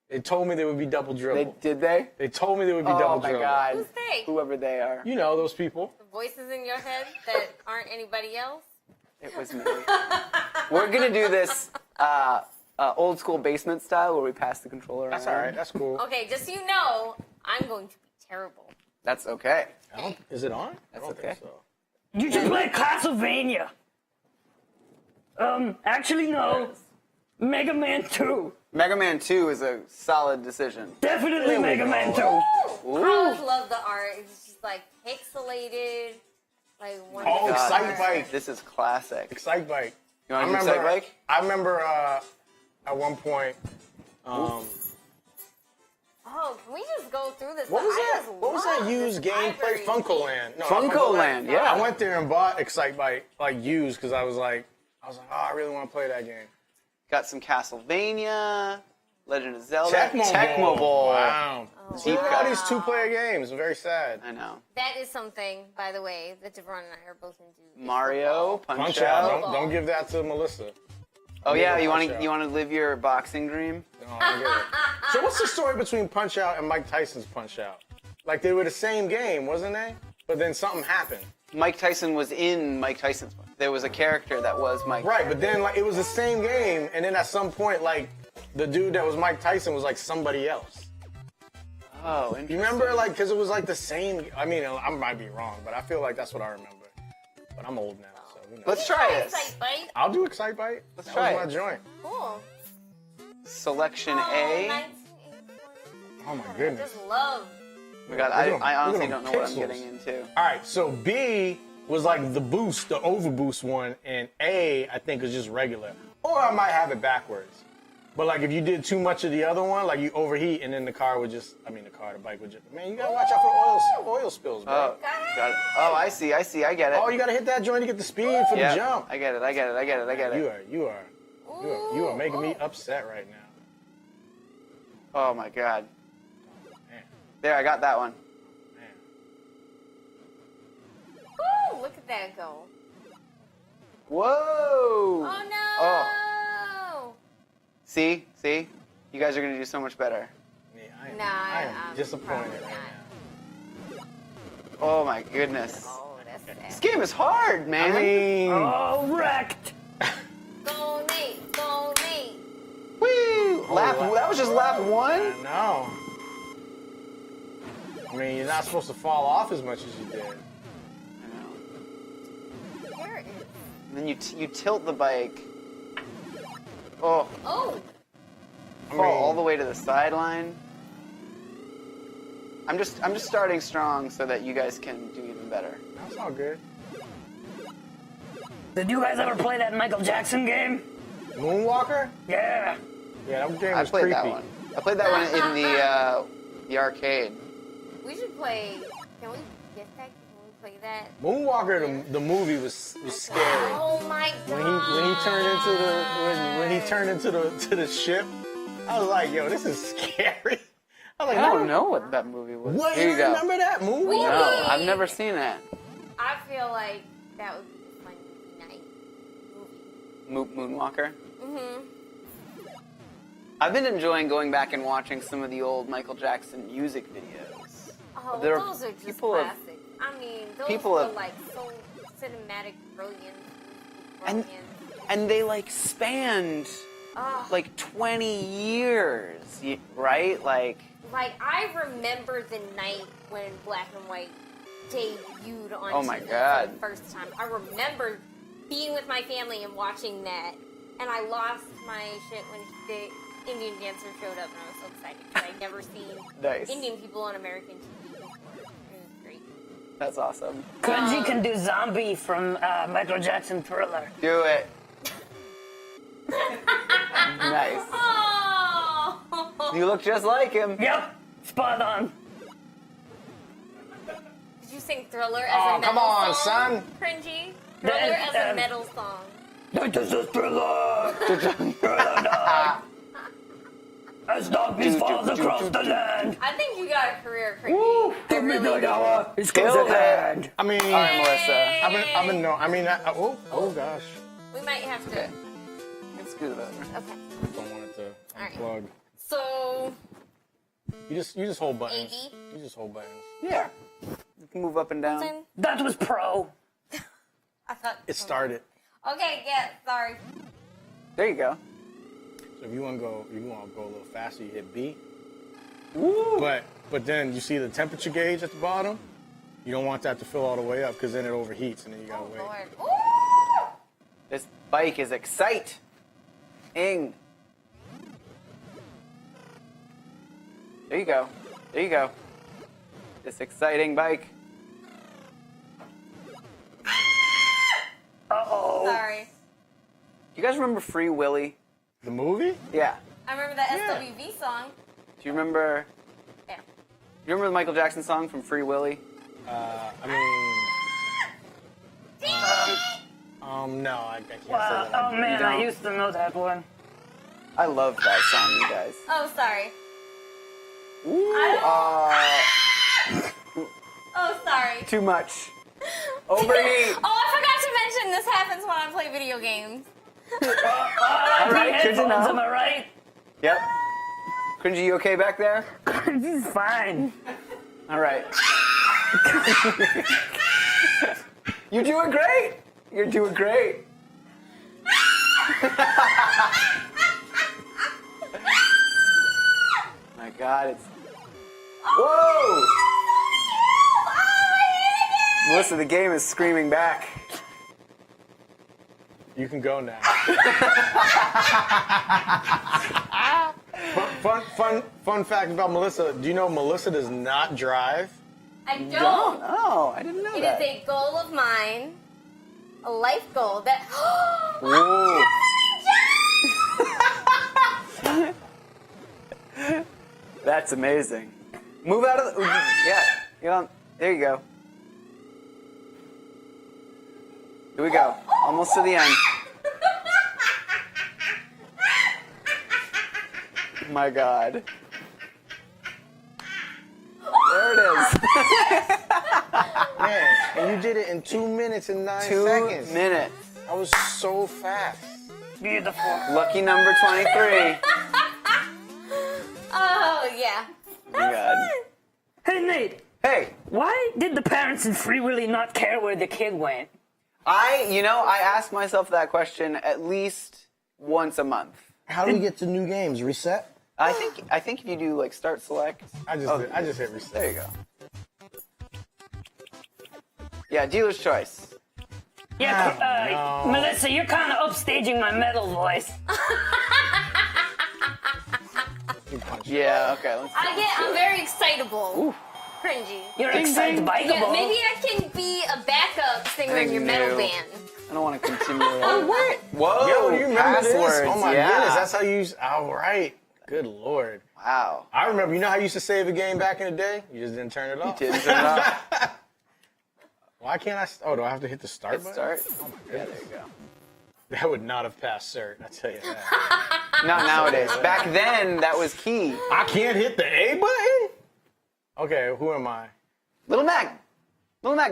They told me there would be double They dribble. did they? They told me there would be Oh double my dribble. God. Who's they? Whoever they are. You know those people. The voices in your head that aren't anybody else. It was me. We're gonna do this old school basement style where we pass the controller around. That's all right. That's cool. Okay, just so you know, I'm going to be terrible. That's okay. Is it on? That's I don't okay. think so. You should play Castlevania. Actually, no. Mega Man 2. Mega Man 2 is a solid decision. Definitely we Mega go. Man 2. I always love the art. It's just like pixelated, like one. Oh, God, Excite Bike. This is classic. Excite Bike. You want to do Excite Bike? I remember at one point. Oh, can we just go through this? What was I that? just What was that love used this gameplay? library. Funko Land. No, Funko Land, yeah. I went there and bought Excite Bike like used because I was like, oh, I really want to play that game. Got some Castlevania, Legend of Zelda, Tecmo Bowl. Wow. Oh, Deep Look at cut. all these 2-player games. I'm very sad. I know. That is something, by the way, that DeVron and I are both into. Mario, Punch Punch Out. Out. Don't give that to Melissa. Oh yeah, you Punch want Out. to live your boxing dream? No, I don't get it. So what's the story between Punch Out and Mike Tyson's Punch Out? Like they were the same game, wasn't they? But then something happened. Mike Tyson was in Mike Tyson's. There was a character that was Mike. Right, but then like it was the same game, and then at some point, like the dude that was Mike Tyson was like somebody else. Oh, You interesting. remember, like, because it was like the same. I mean, I might be wrong, but I feel like that's what I remember. But I'm old now, so who knows? Let's try this. Excite Bike. I'll do Excite Bite. Let's try That was it. my joint. Cool. Selection Oh, A. 1984. Oh my I goodness. just love. My God, Look at 'em. I honestly Look at don't 'em know what I'm pixels. getting into. All right, so B was like the boost, the overboost one, and A I think is just regular, or I might have it backwards. But like if you did too much of the other one, like you overheat and then the bike would just, man, you gotta watch out for oil spills, bro. Oh, got it. Oh, I see, I get it. Oh, you gotta hit that joint to get the speed for the jump. I get it. You are making me upset right now. Oh my God. Man, There, I got that one. man. Woo! Look at that go. Whoa! Oh no! Oh. See? You guys are gonna do so much better. Man, Nah, I am disappointed probably right not. now. Oh my goodness. Oh, that's sad. This game is hard, man. I mean, Oh, wrecked. Go Nate! Go Nate! Woo! That was just lap one? no. I mean, you're not supposed to fall off as much as you did. There it is. And then you tilt the bike. Oh, Oh! fall all the way to the sideline. I'm just starting strong so that you guys can do even better. That's all good. Did you guys ever play that Michael Jackson game? Moonwalker? Yeah. Yeah, that game I was played creepy. that one. I played that one in the arcade. We should play. Can we get that? Can we play that? Moonwalker, the movie was scary. Oh my When god! he turned into the ship, I was like, yo, this is scary. I was like, I don't know what that movie was. What? Here You you go. remember that movie? No, I've never seen that. I feel like that would be a fun night movie. Moonwalker. Mm-hmm. I've been enjoying going back and watching some of the old Michael Jackson music videos. Oh, There are those are just people have- classic. I mean, those people were have- like so cinematic, brilliant. And and they like spanned Ah. like 20 years, right? Like I remember the night when Black and White debuted on Oh my TV God. for the first time. I remember being with my family and watching that, and I lost my shit when the Indian dancer showed up, and I was so excited because I'd never seen Nice. Indian people on American TV before. It was great. that's awesome. Kunji can do Zombie from Michael Jackson Thriller. Do it. Nice. Oh! You look just like him. Yep, spot on. Did you sing Thriller as Oh, a metal come on, song? son. Cringy? Thriller as a metal song. This is Thriller. Thriller night. As darkness falls across the land. I think you got a career, Cringy. The midnight hour is close Killed at it. hand. I mean, All right, Melissa. oh gosh. We might have to. Okay. Let's scoot it over. Okay. Don't want it to right. unplug. So, You just hold buttons. 80. You just hold buttons. Yeah. You can move up and down. then That was pro. I thought. It started. Okay, yeah, sorry. There you go. So if you want to go a little faster, you hit B. But then you see the temperature gauge at the bottom. You don't want that to fill all the way up because then it overheats and then you gotta Oh, wait. Lord. Ooh! This bike is exciting. There you go. There you go. This exciting bike. Uh-oh. Sorry. You guys remember Free Willy? The movie? Yeah. I remember that SWV song. Do you remember? Yeah. Do you remember the Michael Jackson song from Free Willy? I mean, no, I can't say Wow. that. Oh man, don't? I used to know that one. I love that song, you guys. Oh, sorry. Ooh, Oh, sorry. too much. Overheat. Oh, I forgot to mention this happens when I play video games. All right, good to Headphones, am know. I right? Yep. Cringy, you okay back there? This is fine. All right. You're doing great. You're doing great. My God, it's. Whoa! Melissa, the game is screaming back. You can go now. Fun fact about Melissa. Do you know Melissa does not drive? I don't. Oh, I didn't know It that. is a goal of mine, a life goal that. Whoa. That's amazing. Move out of the... Yeah. There you go. Here we go. Almost to the end. My God. There it is. Man, and you did it in 2 minutes and 9 seconds. 2 minutes. I was so fast. Beautiful. Lucky number 23. Oh, yeah. My God. Hey, Nate. Hey, Why did the parents in Free Willy not care where the kid went? I ask myself that question at least once a month. How do we get to new games? Reset? I think if you do like start select. I just hit reset. There you go. Yeah, dealer's choice. Yeah, Melissa, you're kind of upstaging my metal voice. Yeah, okay. I'm very excitable. Cringy. You're excitable. Yeah, maybe I can be a backup singer in your metal New. band. I don't want to continue. Oh, what? Whoa, Yo, you remember passwords. this? Oh my yeah. goodness, that's how you use. All right. Good Lord. Wow. I remember, you know how you used to save a game back in the day? You just didn't turn it off. Didn't turn it off. Why can't I? Oh, do I have to hit the start button? Start. Oh my Yeah, goodness. there you go. That would not have passed cert, I tell you that. Not nowadays. Back then, that was key. I can't hit the A button? Okay, who am I? Little Mac,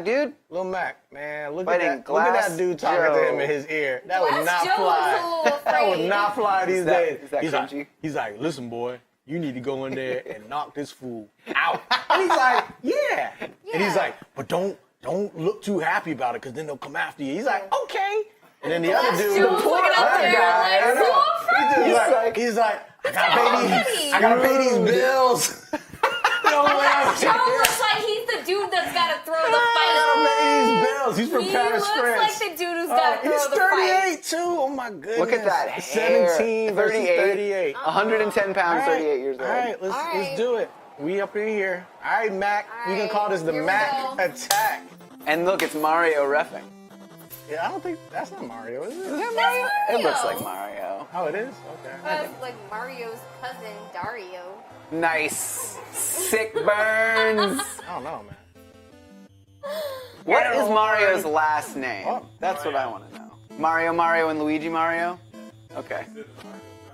dude. Lil Mac, man, look Fighting at that dude talking Joe. to him in his ear. That would not Joe was a fly. little That would afraid. not fly these days. Is that cringy? He's like, listen, boy, you need to go in there and knock this fool out. And he's like, yeah. And he's like, but don't look too happy about it, because then they'll come after you. He's like, okay. And then the other dude, Joe's looking up there like, I know. so He's like, I gotta pay these bills. No way. Joe looks like he's the dude that's got to throw the I fight. gotta pay these bills. He's from He Paris, looks France. like the dude who's got to He's throw the fight. 38 too. Oh my goodness. Look at that hair. 17 versus 38. 110 pounds, 38 years old. All right, let's do it. We up in here. All right, Mac. We can right, call this the here we Mac go. attack. And look, it's Mario reffing. Yeah, I don't think that's not Mario, is it? Is that Mario? It looks like Mario. Oh, it is. Okay. That's like Mario's cousin, Dario. Nice. Sick burns. I don't know, man. What is Mario's last name? Oh, That's what I want to know. Mario, and Luigi Mario? Okay.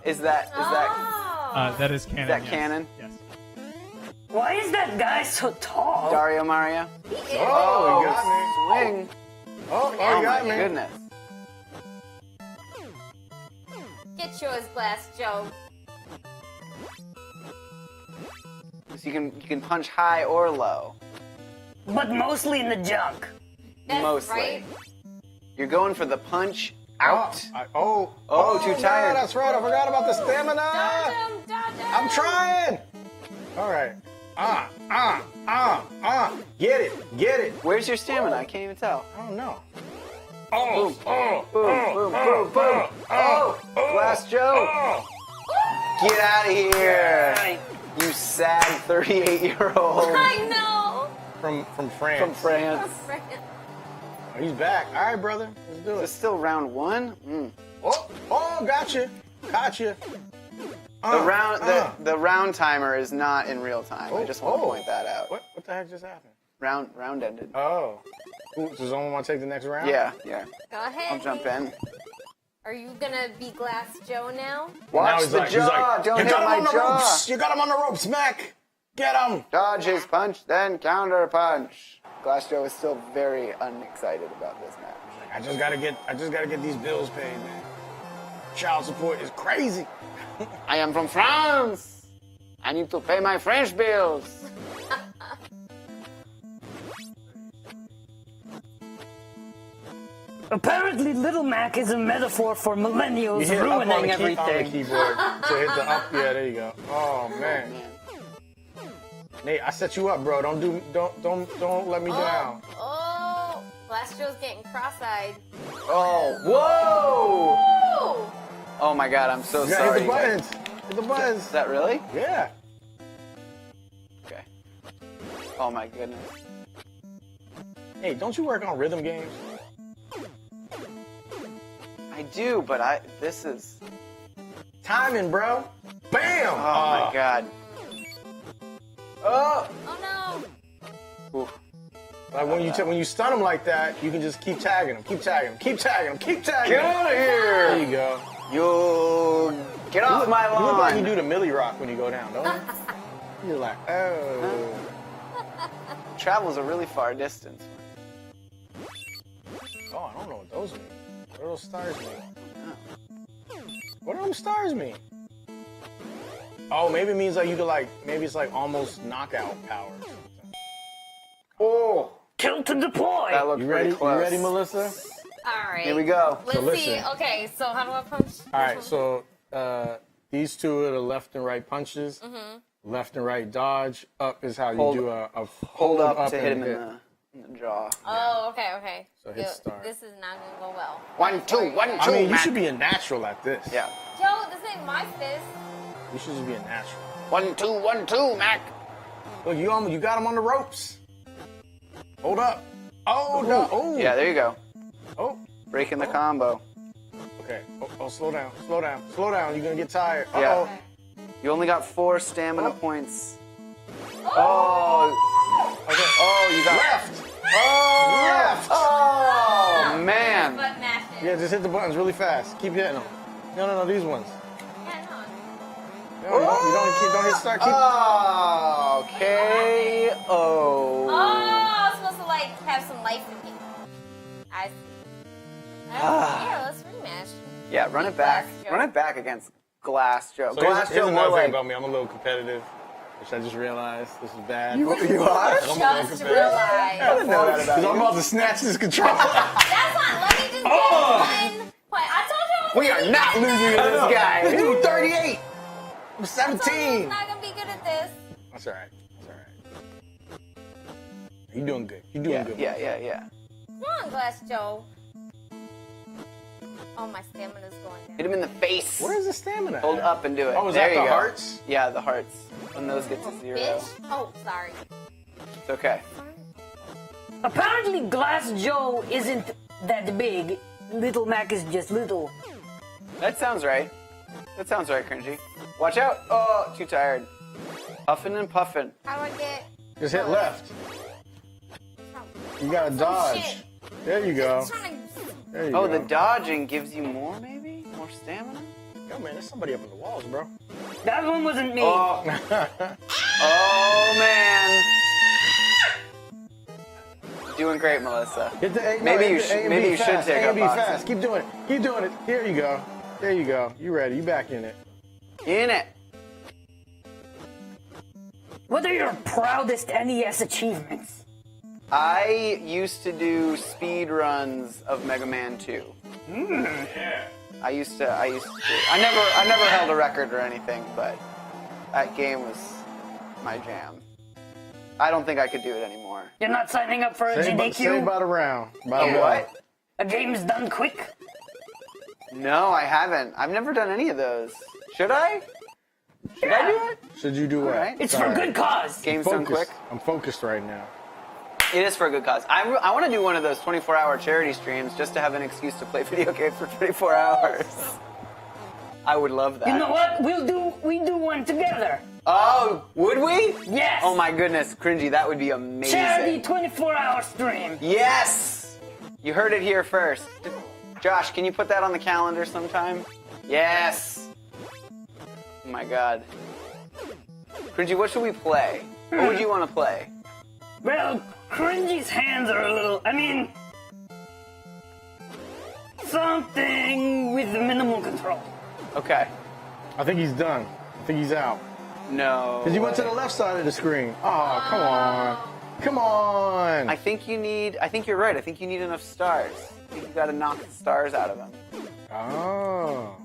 Is that That is canon. that yes. canon? Yes. Why is that guy so tall? Dario Mario? Oh, you got me. Swing. Oh, you Oh got my me. goodness. Get yours, Glass Joe. So you can punch high or low. But mostly in the junk. That's Mostly. right. You're going for the punch out. Oh, too no, tired. that's right. I forgot about the stamina. Dodge him, dodge him. I'm trying. All right. Get it. Where's your stamina? I can't even tell. I don't know. Boom, boom, boom, boom. Oh, Glass Joe. Get out of here. You sad 38-year-old I know. From France. from France. Oh, he's back. All right, brother. Let's do Is it. this still round one? Oh, gotcha. The round timer is not in real time. I just want to point that out. What the heck just happened? Round ended. Oh. Ooh, does someone want to take the next round? Yeah. Go ahead. I'll jump in. Are you gonna be Glass Joe now? Now Watch he's the like, jaw. Don't you hit got him my on the jaw. ropes. You got him on the ropes, Mac. Get him. Dodge his punch, then counter punch. Glass Joe is still very unexcited about this match. I just gotta get these bills paid, man. Child support is crazy. I am from France. I need to pay my French bills. Apparently, Little Mac is a metaphor for millennials You hit up on ruining the everything. keyboard. So hit the up. Yeah, there you go. Oh man. Nate, I set you up, bro. Don't let me down. Oh, Glass Joe's getting cross-eyed. Oh, whoa! Oh, Oh my God, I'm so You gotta sorry. hit the buttons. Hit the buttons. Is that really? Yeah. Okay. Oh my goodness. Hey, don't you work on rhythm games? I do, but this is. Timing, bro. Bam. Oh my God. Like when you stun him like that, you can just keep tagging him, keep tagging him, keep tagging him, keep tagging him. Get out of here! There you go. You get off my lawn. You look like you do the Millie Rock when you go down, don't you? You're like, oh. Travels a really far distance. Oh, I don't know what those mean. What do those stars mean? What do those stars mean? Oh, maybe it means like you could like, maybe it's like almost knockout power. Oh, Kill to deploy. that looks You ready? pretty close. You ready, Melissa? All right. Here we go. Let's see. listen. Okay, so how do I punch? All right, so these two are the left and right punches. Left and right dodge. Up is how you Hold- do a Hold up to hit and him in the jaw. Oh, okay. So hit start. This is not gonna go well. 1, 2, 1, 2. I mean, you Mac. should be a natural at this. Yeah. Joe, this ain't my fist. You should just be a natural. 1, 2, 1, 2, Mac. Look, you got him on the ropes. Hold up. Oh, no. Oh. Yeah, there you go. Oh. Breaking the combo. Okay. Oh, slow down. Slow down. Slow down. You're going to get tired. Yeah. Uh-oh. You only got 4 stamina points. Okay. Oh, you got Left. Oh, Left. Oh, man. But mash it. Yeah, just hit the buttons really fast. Keep hitting them. No, these ones. Yeah, no. No, you don't hit start. Keep. Oh, KO. Oh, I was supposed to like have some life in me. I see. Yeah, let's rematch. Yeah, run it back. Glass Joe. Run it back against Glass Joe. So Glass here's Joe more another thing like... about me. I'm a little competitive, which I just realized this is bad. You are? Just realize. Because I'm about to snatch this controller. That's not. Let me just get one point. I told you I was We gonna are be not good at losing to this. this guy. Dude, 38. I'm I told you I was 17. not gonna be good at this. That's all right. That's all right. You're doing good. You're doing good. Yeah. Come on, Glass Joe. Oh, my stamina's going down. Hit him in the face. Where is the stamina? Hold at? up and do it. Oh, is there that you the go. hearts? Yeah, the hearts. When those get to 0. Bitch. Oh, sorry. It's okay. Apparently, Glass Joe isn't that big. Little Mac is just little. That sounds right. That sounds right, Cringy. Watch out. Oh, too tired. Puffin' and puffin'. How do I get? Just hit left. You gotta dodge. shit. There you go. I'm trying to. There you Oh, go. the dodging gives you more, maybe? More stamina? Yo, man, there's somebody up in the walls, bro. That one wasn't me. Oh, oh man. Doing great, Melissa. Hit the A, Maybe hit you the should- A and maybe B you should fast. take A up and B boxing. fast. Keep doing it. Keep doing it. Here you go. There you go. You ready. You back in it. In it. What are your proudest NES achievements? I used to do speed runs of Mega Man 2. I used to. I never held a record or anything, but that game was my jam. I don't think I could do it anymore. You're not signing up for a Say GDQ? about a round. About A a round. what? A game's done quick? No, I haven't. I've never done any of those. Should I? Should I do it? Should you do what? right. It's Sorry. for good cause. Games done Focused. quick. I'm focused right now. It is for a good cause. I want to do one of those 24-hour charity streams just to have an excuse to play video games for 24 hours. I would love that. You know what? We do one together. Oh, would we? Yes. Oh my goodness, Cringy, that would be amazing. Charity 24-hour stream. Yes! You heard it here first. Josh, can you put that on the calendar sometime? Yes! Oh my god. Cringy, what should we play? What would you want to play? Well, Cringy's hands are a little. I mean, something with minimal control. Okay. I think he's done. I think he's out. No. Because he went to the left side of the screen. Oh, come on. Come on. I think you're right. I think you need enough stars. I think you gotta knock the stars out of them. Oh.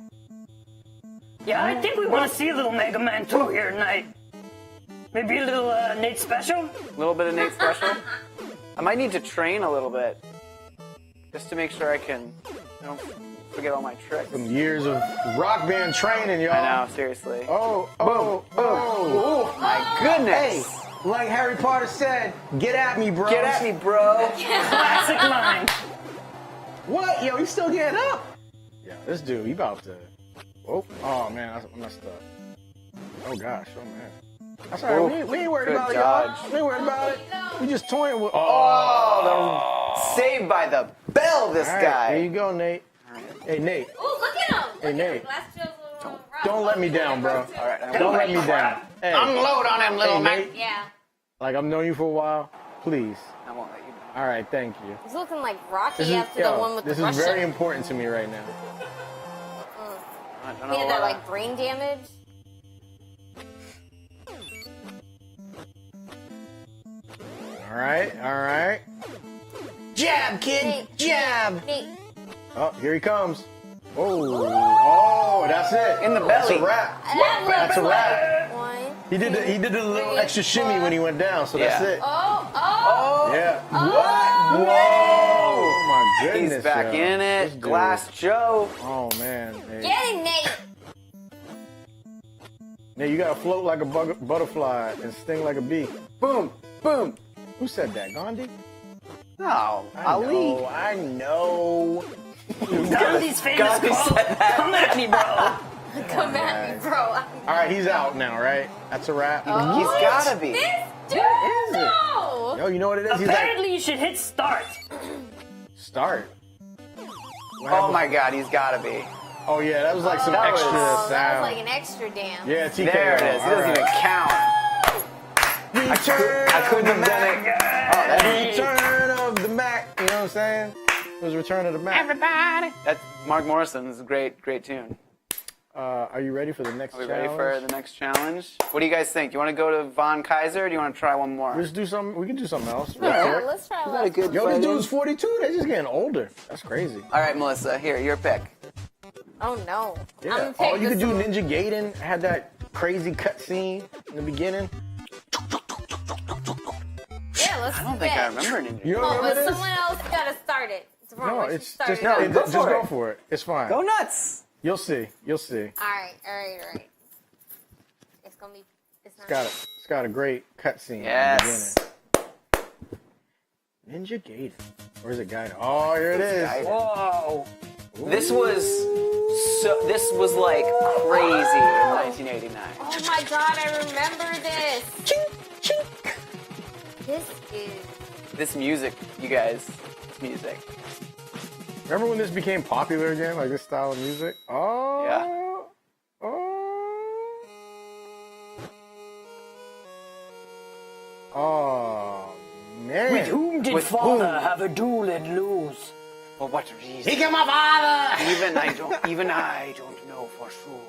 Yeah, I think we want to see a little Mega Man 2 here tonight. Maybe a little Nate special? A little bit of Nate special. I might need to train a little bit. Just to make sure I can, forget all my tricks. Some years of rock band training, y'all. I know, seriously. Oh. Oh my goodness. Hey, like Harry Potter said, get at me, bro. Get at me, bro. Classic line. What? Yo, he's still getting up. Yeah, this dude, he about to. Oh man, I messed up. Oh gosh, oh man. That's all right. We ain't worried Good about it, dodge. y'all. We ain't worried about it. We just toying with. Saved by the bell, this All right, guy. There you go, Nate. Hey, Nate. Oh, look at him. Hey, Nate. Glass Joe's a little rough. Don't let me down, bro. All right, Don't let me down. Hey, Unload on him, little hey, man. Nate. Yeah. Like, I've known you for a while. Please. I won't let you know. All right, thank you. He's looking like Rocky after the one with this the is Russian. very important to me right now. I don't He know had that why. like brain damage. All right. Jab, kid, Nate, jab. Nate. Oh, here he comes. Oh, that's it. In the That's belly. a wrap. That That's a looks wrap. like one. He did a little extra shimmy when he went down, so that's Yeah. it. Oh. Yeah. Oh. Whoa! Oh my goodness. He's back yo. in This it. dude. Glass Joe. Oh man. Hey. Get him, Nate. Now you gotta float like a butterfly and sting like a bee. Boom. Boom. Who said that? Gandhi? Oh, I Ali. know. I know. Gandhi's famous Gandhi quote. said that. Come at me, bro. Come at me, bro. All right, he's out now, right? That's a wrap. He's gotta be. This dude, is it? no. Yo, you know what it is? He's like, Apparently, you should hit start. start. Oh my God, he's gotta be. Oh yeah, that was like some That was- extra Oh, that sound. was like an extra dance. Yeah, TKO. There it is. He doesn't even count. I couldn't have done it. Oh, that's, Return of the Mac. You know what I'm saying? It was Return of the Mac. everybody. That's Mark Morrison's great tune. Are you ready for the next Are we challenge? ready for the next challenge? What do you guys think? Do you want to go to Von Kaiser or do you want to try one more? Let's do something. We can do something else. real Yeah, quick. let's try got a one. good Yo, this fight dude's in. 42. They're just getting older. That's crazy. All right, Melissa, here, your pick. Oh no. Yeah. I'm Oh, you could do one. Ninja Gaiden. Had that crazy cutscene in the beginning. Yeah, let's I don't think I remember Ninja. You don't Oh, remember but this? someone else gotta start it. It's wrong. No, Why don't you it's start just it? No, All go just for go it. for it. It's fine. Go nuts. You'll see. You'll see. right. It's gonna be. It's not. It's got a great cutscene Yes. in the beginning. Ninja Gaiden. Where's it, Gaiden? Oh, here it is. Whoa. This was like crazy in 1989. Oh my god, I remember this. This is. This music, you guys. This music. Remember when this became popular again, like this style of music? Oh. Yeah. Oh, man. With whom did With father whom? have a duel and lose? For what reason? He killed my father. Even I don't know for sure.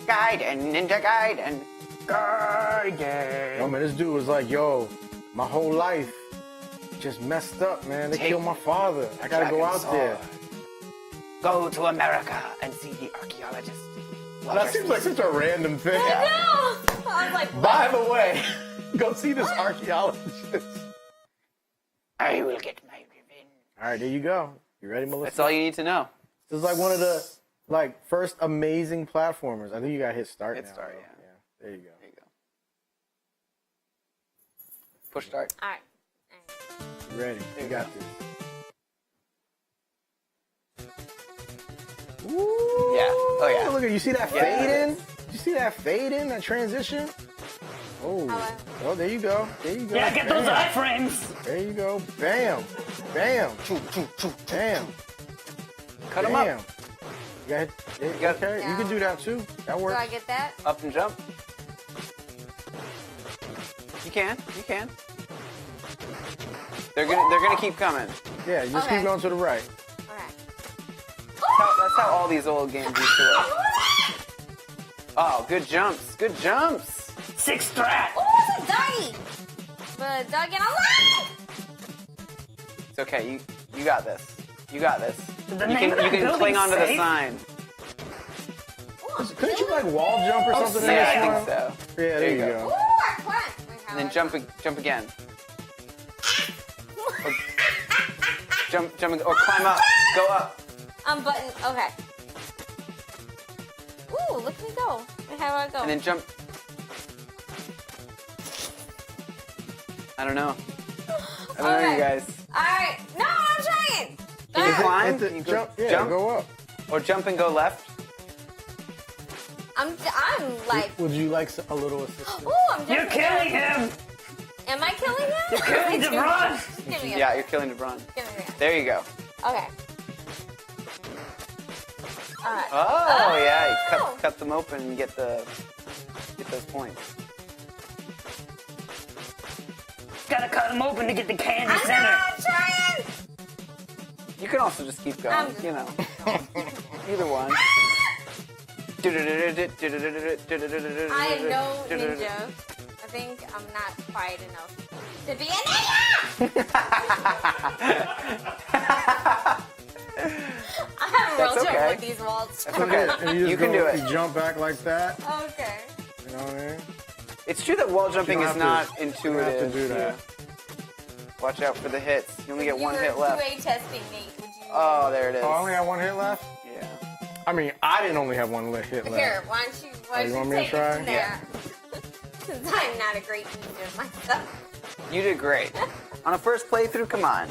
Gaiden, Ninja Gaiden. Yo, man, this dude was like, yo, my whole life just messed up, man. They Take killed my father. I gotta go out Dragon there. sword. Go to America and see the archaeologist. That seems like such a random thing. No! I was like, what? By the way, go see this archaeologist. I will get my revenge. All right, there you go. You ready, Melissa? That's all you need to know. This is like one of the first amazing platformers. I think you got hit start Hit now. start, though. yeah. There you go. There you go. Push start. All right. You ready? There You you got go. this. Yeah. Oh yeah. Look at you. See that Yeah. fade in? You see that fade in? That transition? Oh. Oh, there you go. There you go. Yeah, get those Bam. iframes. There you go. Bam. Bam. Bam. Cut him up. Bam. You got, got- okay, you can do that too. That Do works. I get that? Up and jump. You can. You can. They're gonna keep coming. Yeah, you just Okay. keep going to the right. All right. That's how all these old games used to work. Oh, good jumps. Good jumps. 6 strat. Oh, it's a doggy! But a dog and a lot! It's okay. You got this. You got this. The You name can of that cling building's onto the safe? sign. Couldn't you like wall jump or something? in Yeah, this I one? think so. Yeah, there you go. Ooh, I went. And then jump again. Jump or climb up. Go up. Button. Okay. Ooh, look at me go. Wait, how do I go? And then jump. I don't know. I don't know, you guys. All right. No, I'm trying. All right. climb? hit Can you the, jump. Yeah, jump? go up. Or jump and go left? I'm like, Would you like a little assistance? oh, I'm You're killing him! Am I killing him? You're killing DeVron! Give me a, Yeah, you're killing DeVron. Give me a. There you go. Okay. Alright. Oh, yeah, you cut them open and get those points. Gotta cut him open to get the candy I'm center. not trying! You can also just keep going, I'm just- you know. Either one. I am no ninja. I think I'm not quiet enough to be a ninja! I have a real That's trouble okay. with these walls. That's okay. And you, just You can go, do it. You jump back like that. Okay. You know what I mean? It's true that wall jumping You is don't not have intuitive. to do that. Yeah. Watch out for the hits. You only get You one were hit left. 2A testing, Nate. Would you? Oh, there it is. Oh, I only have one hit left? Yeah. I mean, I didn't only have one hit left. Here, why don't you you want me to take try? it from there? Since I'm not a great ninja myself. You did great. On a first playthrough, come on.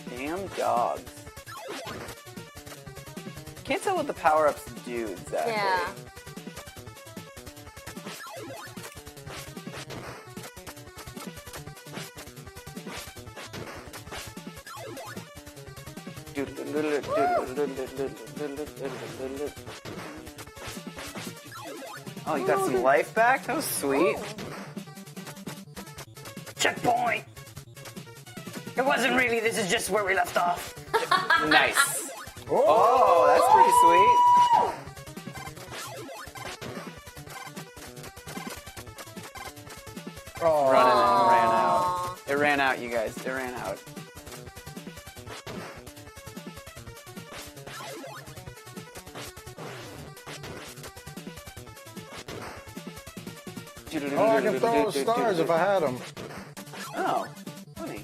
Damn dogs. Can't tell what the power-ups do exactly. Yeah. Oh, you got some life back? That was sweet. Checkpoint! It wasn't really, this is just where we left off. Nice. Oh, that's pretty sweet. Oh, Running and ran out. It ran out, you guys. It ran out. oh, I can throw those stars if I had them. Oh, funny.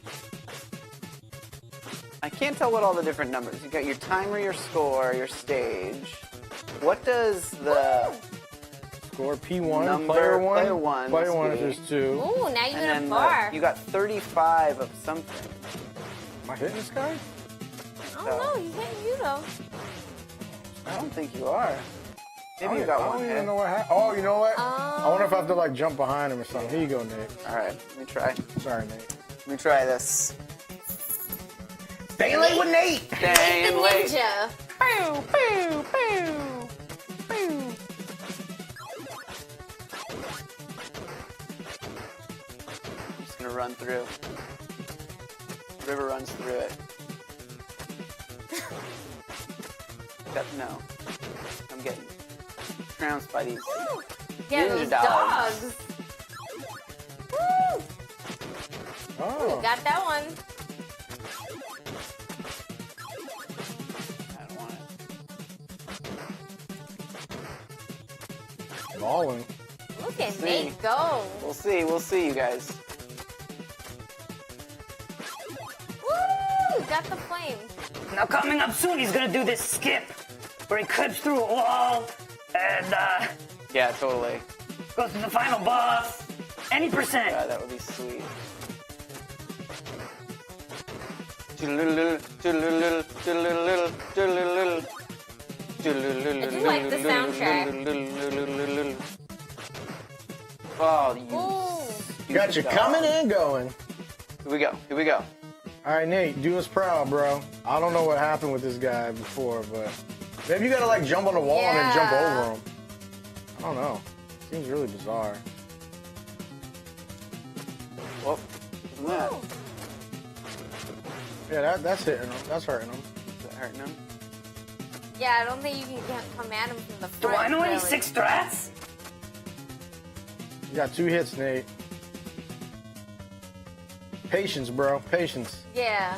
I can't tell what all the different numbers. You got your timer, your score, your stage. What does the Score P1, Number- player one. player one Player must one if be. there's two. Ooh, now you and get a then bar. you got 35 of something. Am I hitting this guy? I don't know. He's hitting you though. I don't think you are. Maybe you I got don't one even hit. know what happened. Oh, you know what? I wonder if I have to like jump behind him or something. Here you go, Nate. All right, let me try. Sorry, Nate. Let me try this. Stay late with Nate. Stayin' The Late. ninja. Pew, pew, pew, pew. I'm just gonna run through. River runs through it. No. I'm getting trounced by these Yeah, ninja those dogs. dogs. Woo! Oh, Got that one. I don't want it. balling. Look at See. Nate go. We'll see, you guys. Woo! Got the flame. Now coming up soon, he's gonna do this skip where he clips through a wall and Yeah, totally. goes to the final boss. Any percent. God, that would be sweet. I do like the soundtrack. Oh, you. Ooh. Got you coming and going. Here we go. Here we go. All right, Nate, do us proud, bro. I don't know what happened with this guy before, but maybe you gotta like jump on the wall and then jump Yeah. over him. I don't know. Seems really bizarre. Well, isn't that? Ooh. Yeah, that's hitting him. That's hurting him. Is that hurting him? Yeah, I don't think you can come at him from the Do front. I know any really. six strats? You got 2 hits, Nate. Patience, bro. Patience. Yeah,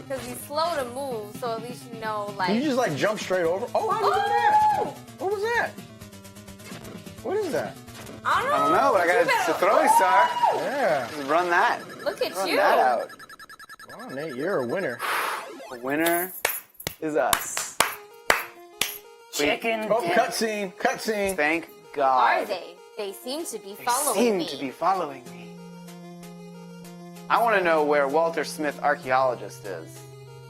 because he's slow to move, so at least you know, like. Can you just like jump straight over? Oh, how did you do that? What was that? What is that? I I don't know, but I got You it's a better- throwing star. Yeah. Run that. Look at Run you. that out. Wow, Nate, you're a winner. The winner is us. Chicken. Oh, dip. cutscene. Cutscene. Thank Are God. they? They seem to be They following seem me. to be following me. I want to know where Walter Smith archaeologist is.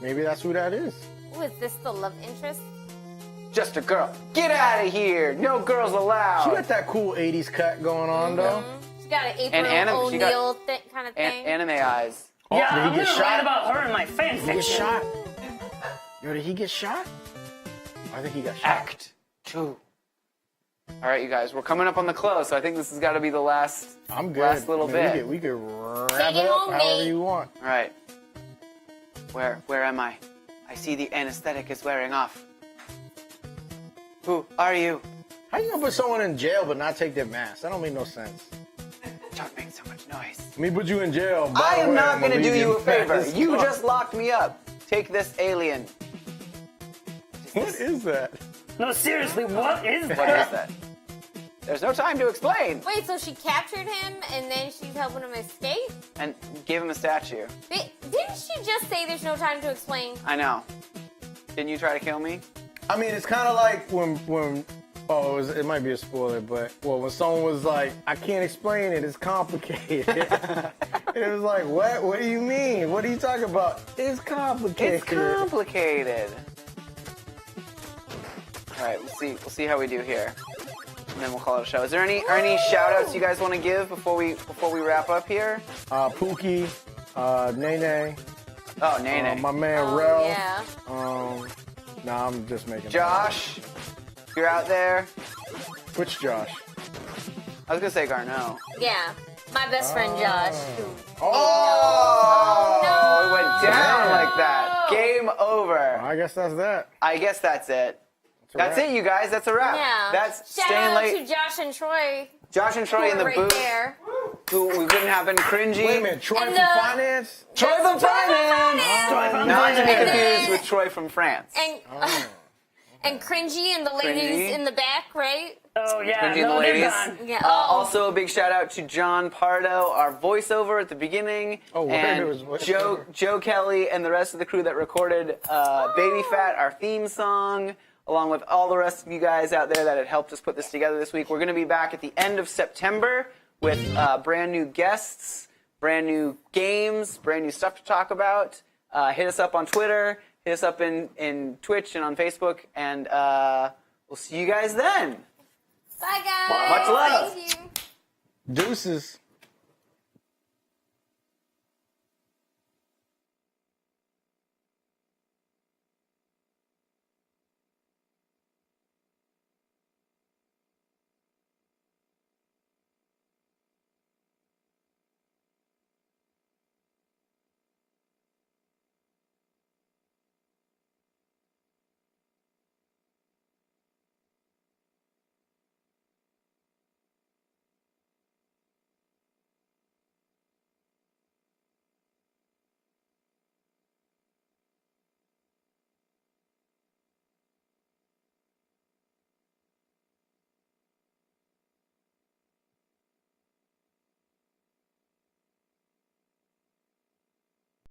Maybe that's who that is. Ooh, is this the love interest? Just a girl. Get out of here. No girls allowed. She got that cool 80s cut going on, though. She got an And April she got O'Neil kind of thing. Anime eyes. Yeah, did he I'm get gonna shot? write about her in my fan Did he get fiction. shot? Yo, did he get shot? I think he got shot. Act 2. All right, you guys, we're coming up on the close, so I think this has got to be the last. I'm good. Last little Man, bit. We could wrap Take it it up home, however Nate. you want. All right. Where am I? I see the anesthetic is wearing off. Who are you? How you gonna put someone in jail but not take their mask? That don't make no sense. Don't make so much noise. Let me put you in jail. By I the am way, not I'm going to do leave you your a favor. mask You on. just locked me up. Take this alien. What is that? No, seriously, what is that? What is that? There's no time to explain. Wait, so she captured him and then she's helping him escape? And give him a statue. Didn't she just say there's no time to explain? I know. Didn't you try to kill me? I mean, it's kind of like when it might be a spoiler, but when someone was like, I can't explain it, it's complicated. It was like, what? What do you mean? What are you talking about? It's complicated. It's complicated. All right, we'll see how we do here, and then we'll call it a show. Is there any shout outs you guys want to give before we wrap up here? Pookie, Nene, Oh, Nene. my man Oh, Rel. yeah. Nah, I'm just making. Josh, if you're out there. Which Josh? I was gonna say Garneau. Yeah. My best friend Josh. Oh! No! It went down like that. Game over. I guess that's that. I guess that's it. a That's wrap. it, you guys. That's a wrap. Yeah. That's Shout Staying out Late. to Josh and Troy. Josh and Troy in the right booth. there. Who we couldn't have been cringy. Wait a minute, Troy And from the- Finance? Troy from Finance. Troy from Not to be Finance. confused with Troy from France. And cringy and the ladies Cringy. in the back, right? Oh, yeah. Cringy and the No, they're ladies. gone. Yeah. Also, a big shout out to John Pardo, our voiceover at the beginning, Oh, word, and it was voiceover. Joe Kelly and the rest of the crew that recorded "Baby Fat," our theme song, along with all the rest of you guys out there that had helped us put this together this week. We're going to be back at the end of September with brand new guests, brand new games, brand new stuff to talk about. Hit us up on Twitter, hit us up in Twitch and on Facebook, and we'll see you guys then. Bye, guys. Much love. Thank you. Deuces.